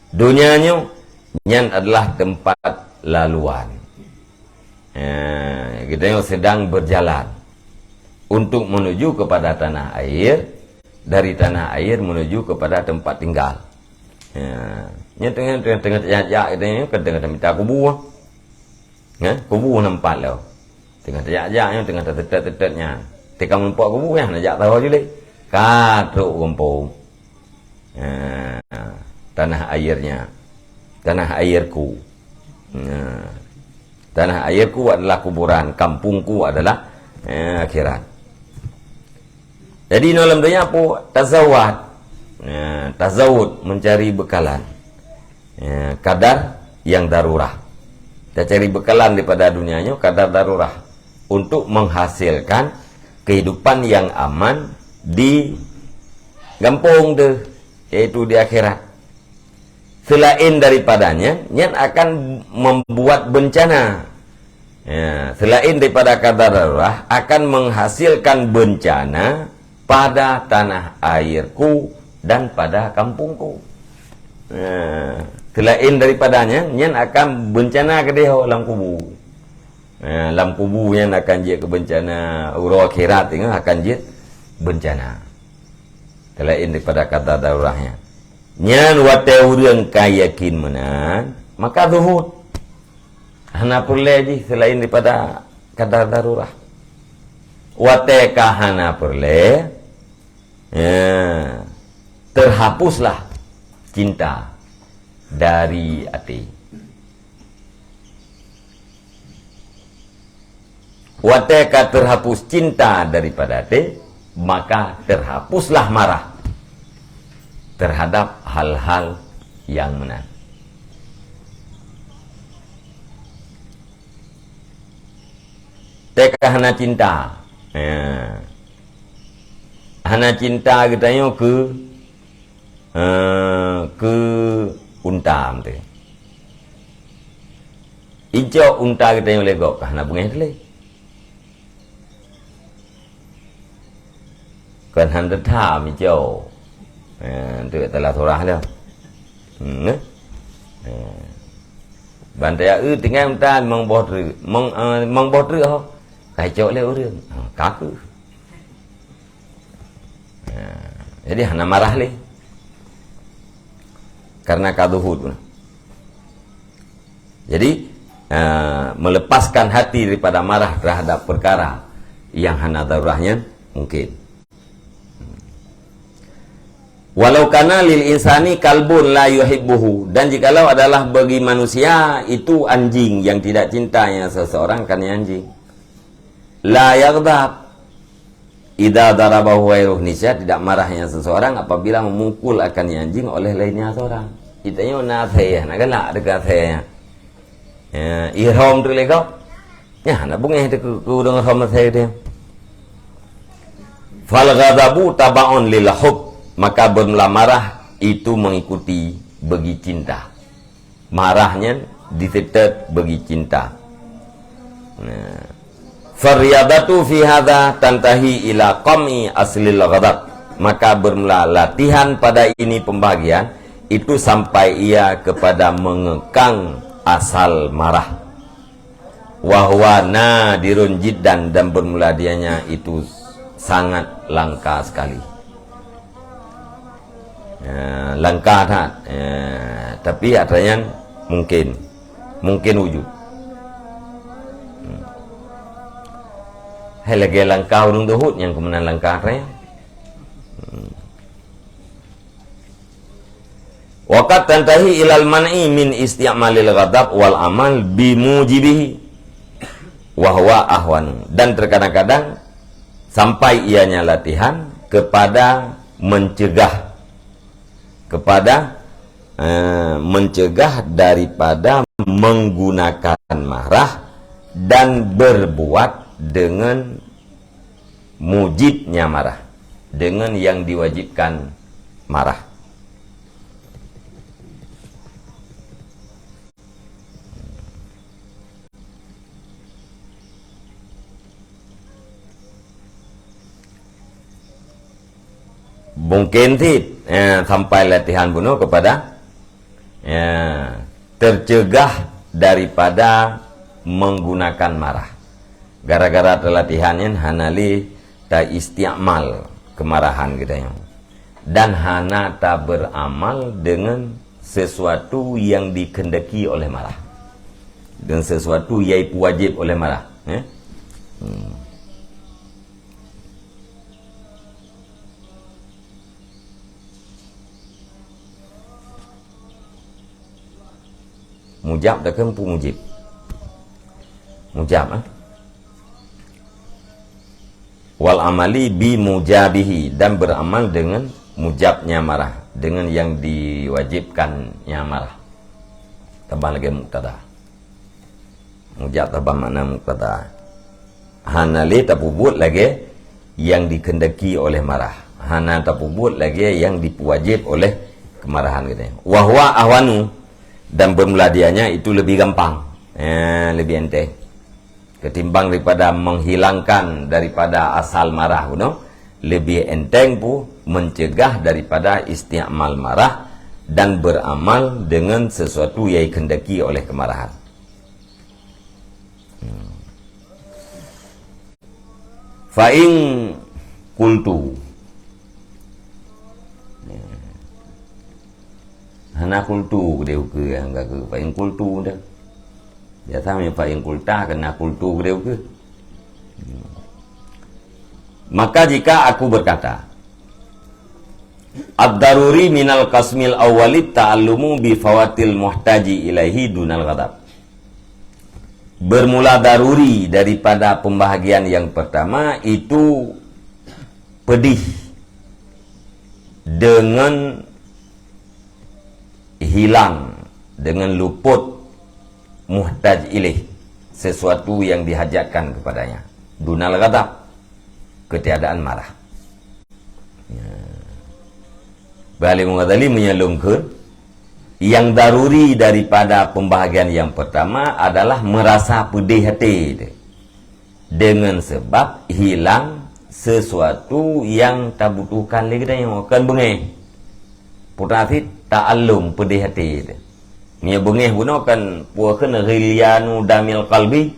Dunianya nyan adalah tempat laluan. Kita yang sedang berjalan untuk menuju kepada tanah air, dari tanah air menuju kepada tempat tinggal. Tengah terjak kita ni tengah minta kubur, kubur nampak lah. Tengah terjak tengah tertetet-tetetnya. Teka nampak kubur nak jak tahu je leh. Katruk kampung. Tanah airnya, tanah airku. Tanah airku adalah kuburan, kampungku adalah akhirat. Jadi dalam dunia apa? Tazawwad. Tazawud, mencari bekalan. Kadar yang darurah. Kita cari bekalan daripada dunianya, kadar darurah. Untuk menghasilkan kehidupan yang aman di kampung tu, yaitu di akhirat. Selain daripadanya, yang akan membuat bencana Ya, selain daripada qadar darurat akan menghasilkan bencana pada tanah airku dan pada kampungku. Ya, selain daripadanya, nyan akan bencana ke dia dalam kubu. Ya, dalam kubu yang akan jadi ke bencana urut akhirat ini akan jadi bencana. Selain daripada qadar daruratnya. Nyan wate urang kayakin menan, maka zuhud. Hana perle je selain daripada qadar darurat. Wate kahana perle, ya, terhapuslah cinta dari hati. Wateka terhapus cinta daripada hati, maka terhapuslah marah terhadap hal-hal yang benar. Teka hana cinta, ya. Hana cinta katanya ke unta tu. Ijo unta katanya legok hana bunga tu le. Kan handa tham ijo. Tu telah surah dia. Bantai tinggal unta mong boh tru ho. Kai cok le urang. Kaku. Jadi hana marah le. Karena kaduhud. Jadi melepaskan hati daripada marah terhadap perkara yang hana daruratnya mungkin. Walau kana lil insani kalbun la yuhibbuhu, dan jikalau adalah bagi manusia itu anjing yang tidak cintanya seseorang karena anjing. La yaghdab idza darabahu ghairuh, nisya tidak marahnya seseorang apabila memukul akan anjing oleh lainnya seorang. Itanya na thaya na galak dekat thaya. Ya, ihram tu lego. Ya, na bungeh tu ku dengan ihram thaya dia. Fal ghadabu tabaun lil hub, maka bermula marah itu mengikuti bagi cinta. Marahnya ditetap bagi cinta. Nah, faryadatu fi hadha tantahi ila qami aslil ghadab, maka bermula latihan pada ini pembagian itu sampai ia kepada mengekang asal marah. Wahwa nadirun jiddan, dan bermula dianya itu sangat langka sekali. Langka tak, tapi adanya mungkin wujud. Hai lagi langka urung duhut yang kemudian langka adanya. Waqat tantahi ilal man'i min isti'malil ghadab wal amal bimujibihi wa huwa ahwan, dan terkadang-kadang sampai ianya latihan kepada mencegah daripada menggunakan marah dan berbuat dengan mujibnya marah, dengan yang diwajibkan marah. Mungkin sampai latihan bunuh kepada tercegah daripada menggunakan marah. Gara-gara latihannya hanali ta isti'mal kemarahan kita, dan hana tak beramal dengan sesuatu yang dikehendaki oleh marah, dengan sesuatu yang wajib oleh marah. Mujab tak kempu mujib. Mujab wal amali bi mujabihi, dan beramal dengan mujabnya marah, dengan yang diwajibkannya marah. Tambah lagi muktada. Mujab tambah makna muktada. Hanali tapubut lagi yang dikehendaki oleh marah. Hana tapubut lagi yang diwajib oleh kemarahan gitu. Wa huwa ahwanu, dan bermula dianya itu lebih gampang, lebih enteng. ketimbang daripada menghilangkan daripada asal marah lebih enteng pun mencegah daripada isti'mal marah dan beramal dengan sesuatu yang dikehendaki oleh kemarahan. Fa'in kultu hana kultu dia ke enggak ke fa'in kultu dah. Biasanya fa'in kulta kena kultu dia ke. Maka jika aku berkata ad-daruri minal qasmil awwali ta'allumu bi fawatil muhtaji ilaihi dunal ghadab. Bermula daruri daripada pembahagian yang pertama itu pedih dengan hilang, dengan luput muhtaj ilaih, sesuatu yang dihajatkan kepadanya, dunal ghadab, ketiadaan marah. Balik Mughazali menyelungkan yang daruri daripada pembahagian yang pertama adalah merasa pedih hati dengan sebab hilang sesuatu yang tak butuhkan lagi dan yang akan bengih. Putasi ta'allum pedih hati. Mia bengih pun akan puakan ghilianu damil qalbi.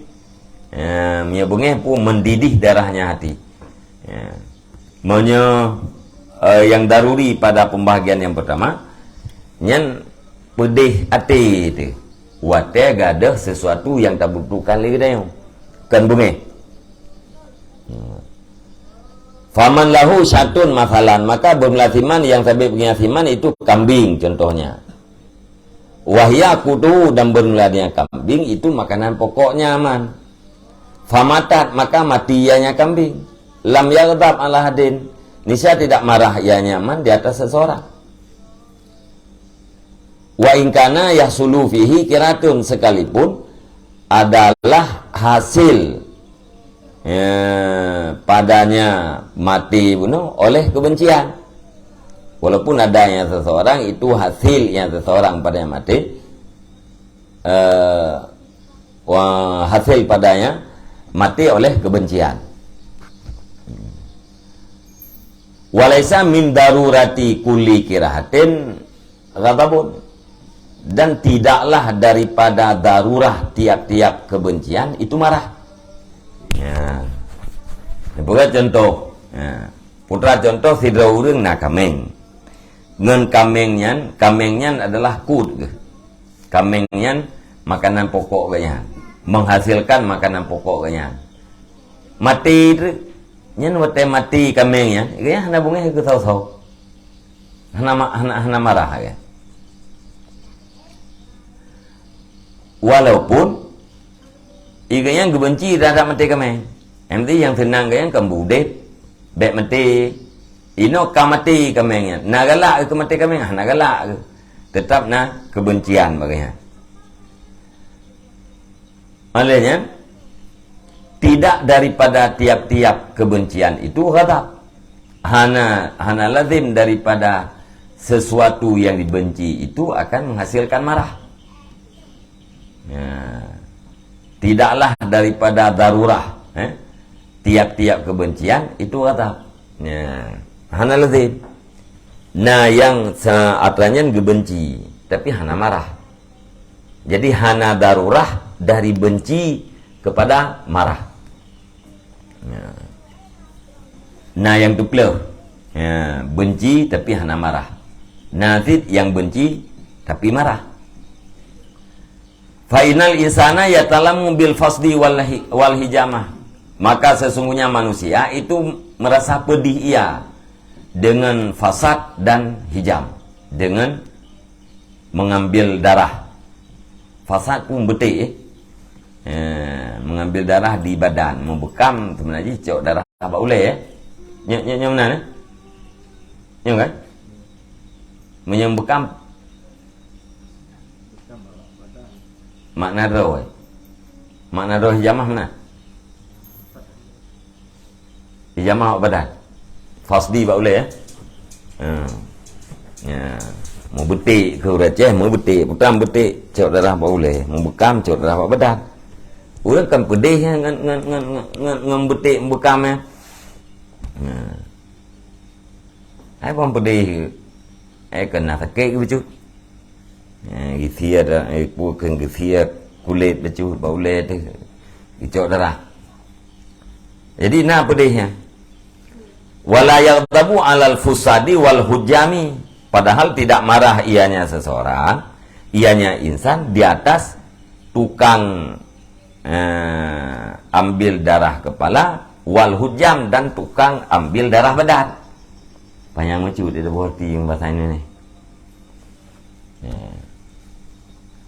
Mia bengih pun mendidih darahnya hati. Yang daruri pada pembahagian yang pertama nyan pedih hati itu wate gadah sesuatu yang tak butuhkan lagi dah kan bunyi. Faman lahu syatun masalan, maka bermelasiman yang sabit pengasiman itu kambing contohnya. Wahya kudu dan bermeladinya kambing itu makanan pokoknya aman. Famatat maka mati ianya kambing. Lam yaghdab ala hadin, nisya tidak marah ia nyaman di atas seseorang. Wa ingkana yahsulu fihi kiratun, sekalipun adalah hasil padanya mati bunuh oleh kebencian. Walaupun adanya seseorang itu hasilnya seseorang padanya mati, hasil padanya mati oleh kebencian. Walaisa min darurati kulli kirahatin ghadabun, dan tidaklah daripada darurah tiap-tiap kebencian itu marah. Bukan contoh. Putra contoh sidra urang na kameng. Ngen kamengnya adalah kud. Kamengnya makanan pokok kanya, menghasilkan makanan pokok kanya. Mati itu nyen wate mati kamengnya, kaya hana bunga ke tahu-tahu. Hana marah ya. Walaupun iganya gebenci terhadap mati kami, yang senang gaya kembudit, bek mati, ino kamati kami, nagalak ke mati kami, nagalak, tetap na kebencian bagainya. Maknanya tidak daripada tiap-tiap kebencian itu ghadab, hana lazim daripada sesuatu yang dibenci itu akan menghasilkan marah. Tidaklah daripada darurah tiap-tiap kebencian itu ghadab. Hana lazim. Nah yang seatranya gebenci tapi hana marah. Jadi hana darurah dari benci kepada marah. Nah yang tuklah benci tapi hana marah. Nazid yang benci tapi marah. Fainal insana yatalamu bil fasdi wal hijamah, maka sesungguhnya manusia itu merasa pedih ia dengan fasad dan hijam, dengan mengambil darah. Fasad pun betik, mengambil darah di badan, membekam sebenarnya cok darah apa boleh nyak mana nyak kan menyembekam makna roh. Makna roh hijamah mana? Hijamah badan. Fasdi ba boleh mau betik ke Receh, mau betik, putam betik, cok darah ba boleh, mau bekam cok darah ba badan. Orang kan pedih ngan betik bekam ya. Ai pun pedih. Ai kena sakit ke becut. Githia dah bukan githia kulit becut baule tu. Gicok darah. Jadi nak pedihnya. Wala yaghdabu 'alal fusadi wal hujami. Padahal tidak marah ianya seseorang, ianya insan di atas tukang ambil darah kepala, wal hujam, dan tukang ambil darah badan. Panjang macam dia berarti yang bahasa ini ni.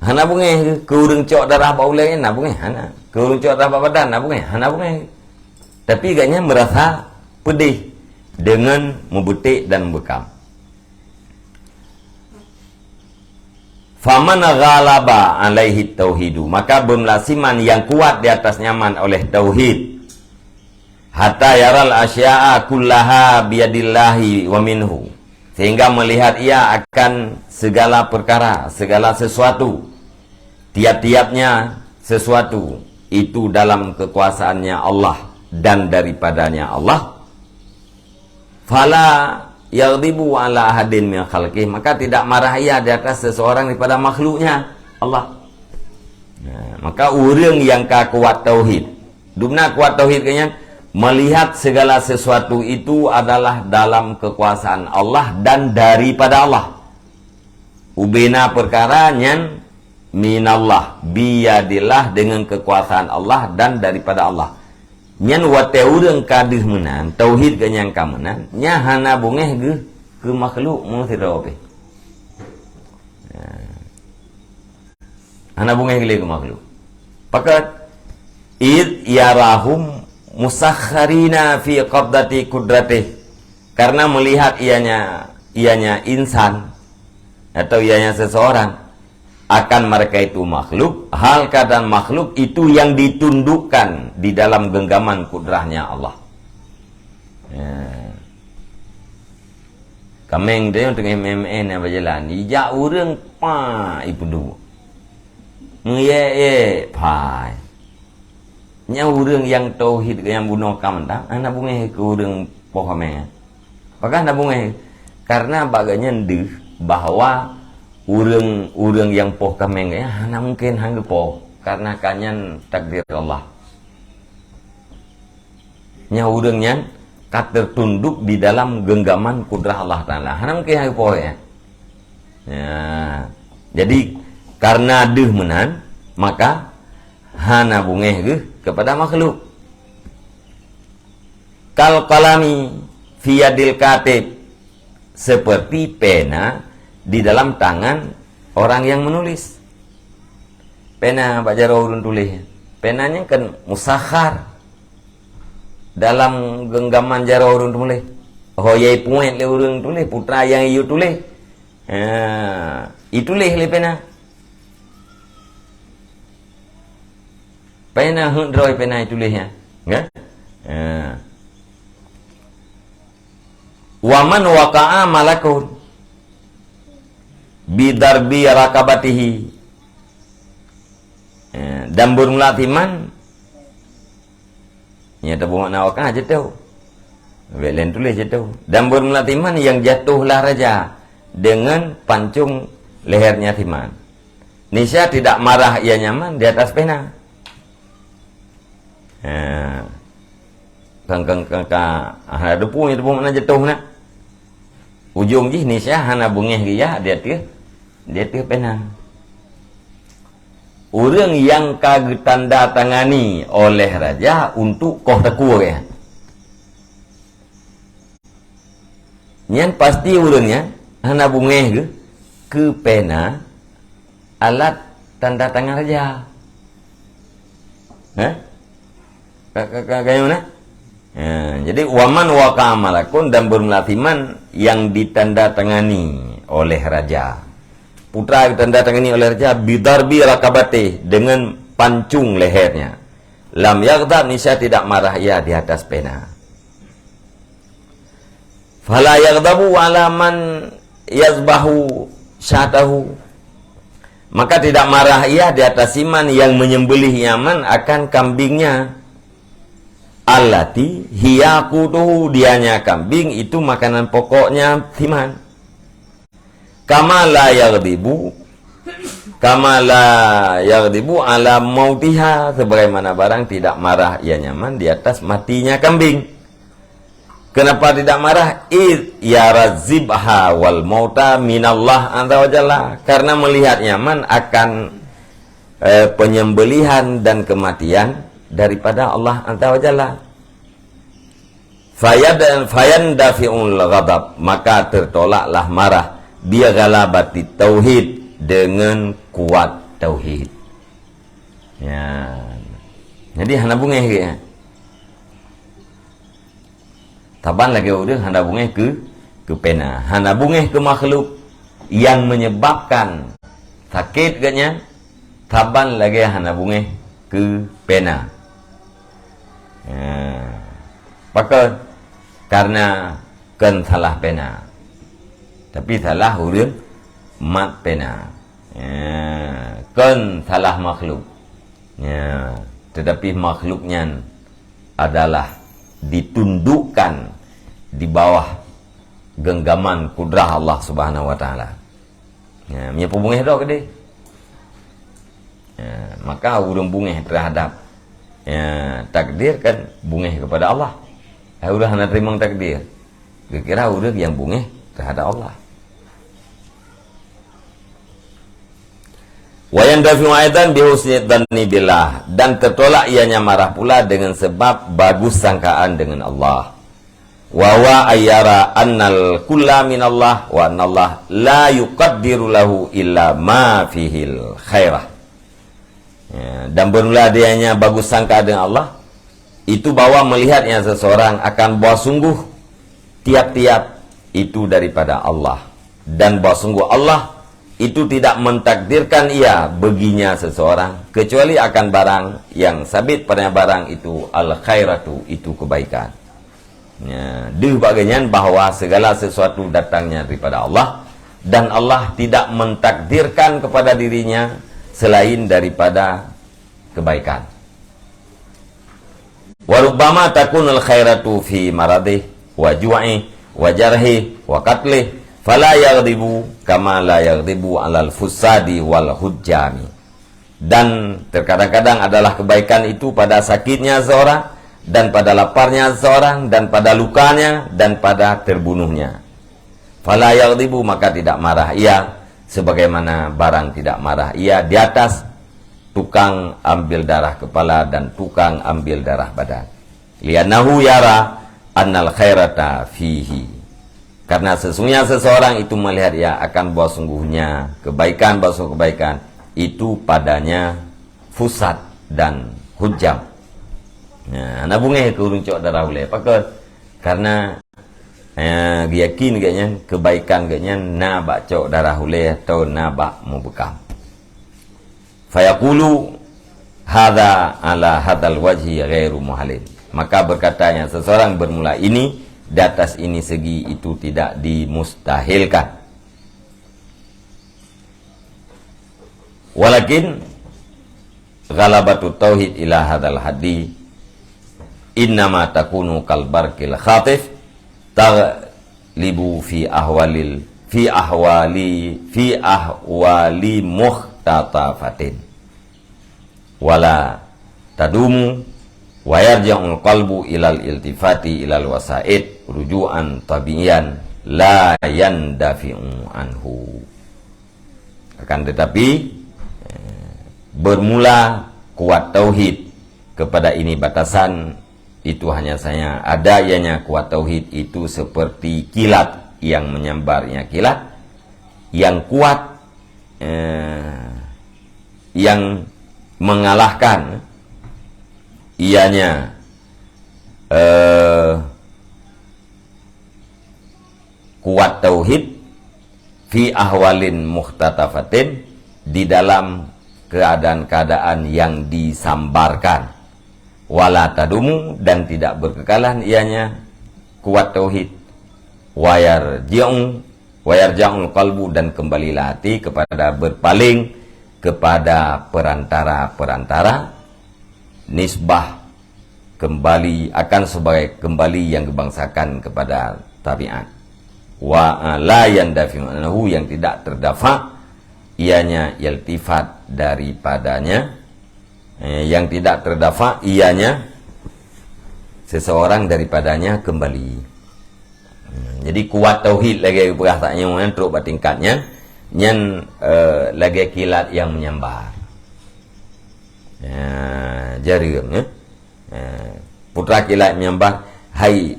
Hana bunge ke urang cok darah baulai na bunge hana. Ke urang cok darah badan na bunge hana bunge. Tapi agaknya merasa pedih dengan membetik dan membekam. Faman ghalaba alaihi tauhidu, maka bermelasiman yang kuat di atas nyaman oleh tauhid, hatta yaral asya'a kullaha biyadillahi wa minhu, sehingga melihat ia akan segala perkara, segala sesuatu, tiap-tiapnya sesuatu itu dalam kekuasaannya Allah dan daripadanya Allah. Fala yaghdibu ala ahadin min khalqih, maka tidak marah ia di atas seseorang daripada makhluknya Allah. Maka orang yang kuat tauhid, dumna kuat tauhid kanya melihat segala sesuatu itu adalah dalam kekuasaan Allah dan daripada Allah. Ubena perkara nyan minallah, biyadillah, dengan kekuasaan Allah dan daripada Allah. Nyan wate urang kadih menan tauhid ke nyang kamenan nya hana bungeh ke makhluk mu tidak apa. Hana bungeh ke makhluk. Pakat id yarahum musakharina fi qabdati qudratih, karena melihat ianya insan atau ianya seseorang akan mereka itu makhluk, hal keadaan makhluk itu yang ditundukkan di dalam genggaman kudrahnya Allah. Kameng dia untuk MMN yang berjalan, ijak urang pa ibu dulu. Nge pai. Nya urang yang tauhid yang bunuh kam dah, anak bunge ke urang pohameng. Apakah anak bunge? Karena baganya ndeh bahwa urang yang poh kameng ya hana mungkin hang poh karena kanyan takdir Allah. Nya urangnya kat tertunduk di dalam genggaman kudrah Allah Taala. Hana mungkin hang poh ya. Jadi karena deuh menan maka hana bungeh kepada makhluk. Kal qalami fi yadil katib, seperti pena di dalam tangan orang yang menulis. Pena baca urun tulis. Penanya kan musakhar dalam genggaman jaro urun tulis. Hoyai point le urun tulis, putra yang iu tulis. Itulis le pena. Pena hundroi pena itulisnya. Enggak? Waman waqa'a malakun bidarbi rakabatihi, dan bermulatiman ya tabu makna waqa'a jatuh belen tulis jatuh, dan bermulatiman yang jatuhlah raja dengan pancung lehernya timan. Nisya tidak marah, ia nyaman di atas pena. Ada depu makna jatuh nak ujung jih nisya hana bungeh dia tu pena. Orang yang kagak tanda tangani oleh raja untuk koh teku ya. Nyan pasti orangnya hana bungeh ke pena alat tanda tangan raja. Kayak mana? Jadi waman waqa'a malakun, dan bermelatiman yang ditanda tangani oleh raja. Putra ditanda tangani oleh raja bidarbi rakabati, dengan pancung lehernya. Lam yaghdab, nisya tidak marah ia di atas pena. Fala yaghdabu ala man yazbahu syatahu, maka tidak marah ia di atas iman yang menyembelih Yaman akan kambingnya. Allati hiya qutuhu, dianya kambing itu makanan pokoknya iman. Kama la yaghdibu ala mautiha, sebagaimana barang tidak marah ia Yaman di atas matinya kambing. Kenapa tidak marah? Yarazibha wal mauta minallah azza wa jalla, karena melihat Yaman akan penyembelihan dan kematian daripada Allah azza wa jalla. Fayandafi'ul ghadab, maka tertolaklah marah dia galabati tauhid, dengan kuat tauhid. Ya. Jadi hana bungeh ya. Taban lagi udah hana bungeh ke pena, hana bungeh ke makhluk yang menyebabkan sakit gaknya. Taban lagi hana bungeh ke pena. Ya. Maka karena kan salah pena. Tapi salah urang mat pena. Ya, kan salah makhluk. Ya, tetapi makhluknya adalah ditundukkan di bawah genggaman kudrah Allah Subhanahu wa taala. Ya, nya pebungeh dah gede. Ya, maka urang bungeh terhadap ya, takdir kan bungeh kepada Allah. Udah hana terima takdir. Kira-kira urang yang bungeh terhadap Allah. Wa yandafi'u aidan bi husni dhanni billah, dan tertolak ianya marah pula dengan sebab bagus sangkaan dengan Allah. Wa wa ayyara annal kulla minallah wa annallah la yuqaddiru lahu illa ma fihil khairah. Ya, dan bermula dianya bagus sangka dengan Allah itu bahwa melihatnya seseorang akan bahwa sungguh tiap-tiap itu daripada Allah, dan bahwa sungguh Allah itu tidak mentakdirkan ia baginya seseorang kecuali akan barang yang sabit pada barang itu al-khairatu, itu kebaikan. Ya, bagian bahwa segala sesuatu datangnya daripada Allah, dan Allah tidak mentakdirkan kepada dirinya selain daripada kebaikan. Wa rubbama takunul khairatu fi maradih wa ju'i wa jarhi wa qatlih fala yaghdibu kama la yaghdibu alal fusadi wal hujjami. Dan terkadang-kadang adalah kebaikan itu pada sakitnya seorang, dan pada laparnya seorang, dan pada lukanya, dan pada terbunuhnya. Fala yaghdibu, maka tidak marah ia sebagaimana barang tidak marah ia di atas tukang ambil darah kepala dan tukang ambil darah badan. Li'annahu yara annal khairata fihi, karena sesungguhnya seseorang itu melihat ia akan bahwa sungguhnya kebaikan, bahwa kebaikan itu padanya fusad dan hujam. Nah, nabungnya ke urung cok darah ulai pakai karena yakin kayaknya kebaikan kayaknya na bak cok darah ulai atau na bak mau bekam. Fayaqulu hadza ala hadzal wajhi ghairu muhalin, maka berkatanya seseorang bermula ini di atas ini segi itu tidak dimustahilkan. Walakin ghalabatu tauhid ila hadzal haddi innama takunu kal barqil khatif taghlibu fi ahwali muhtatafatin wala tadumu wa yarja'ul qalbu ilal iltifati ilal wasaid ruju'an tabiyan la yandafi'u anhu. Akan tetapi bermula kuat tauhid kepada ini batasan itu hanya saya ada ianya kuat tauhid itu seperti kilat yang menyambarnya kilat yang kuat yang mengalahkan ianya kuat tauhid fi ahwalin muhtatafatin, di dalam keadaan-keadaan yang disambarkan, wala tadumu, dan tidak berkekalan ianya kuat tauhid, wayar ja'ul qalbu, dan kembalilah hati kepada berpaling kepada perantara-perantara, nisbah kembali akan sebagai kembali yang dibangsakan kepada tabiat. Wa la yandafi anhu, yang tidak terdafa ianya yaltifat daripadanya, yang tidak terdafa ianya seseorang daripadanya kembali. Jadi kuat tauhid lagi perasaan yang teruk bertingkatnya, nyen lagi kilat yang menyambar. Jarum ya. Putra kilat menyambar, hai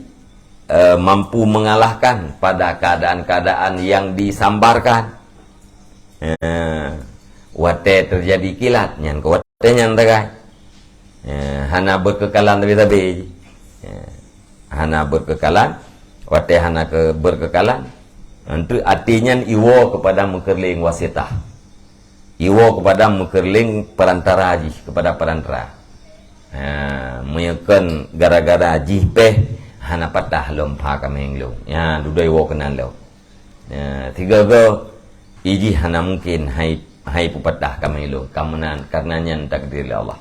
mampu mengalahkan pada keadaan-keadaan yang disambarkan. Wate terjadi kilat nyan ko wate nyan tagai. Hana berkekalan tapi hana berkekalan, wate hana berkekalan. Itu artinya iwo kepada mukerling wasitah, iwo kepada mukerling perantara haji, kepada perantara. Meyakan gara-gara haji peh hana patah lompa kameng lo. Ya dudai iwo kenan lo. Tiga go iji hana mungkin hai pupatah kameng lo. Kamunan karenanya takdir Allah.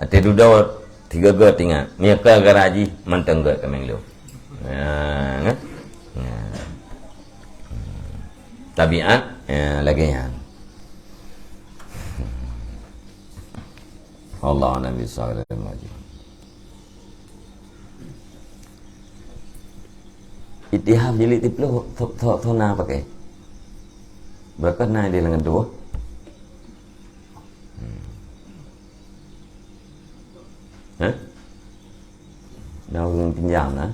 Ati dudai tiga go tinggal. Meyakan gara haji mentengga kameng lo. Tabiat lagi yang Allah Nabi sallallahu alaihi wasallam. Itihab jilid tiplu thona pakai. Berkat naik di lengan dua. Daun pinjam nah.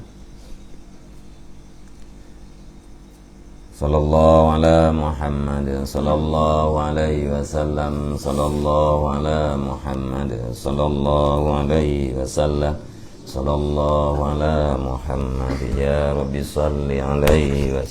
Sallallahu ala Muhammad sallallahu alaihi wasallam, sallallahu ala Muhammad sallallahu alaihi wasallam, sallallahu ala Muhammad ya Rabbi salli alaihi wasallam.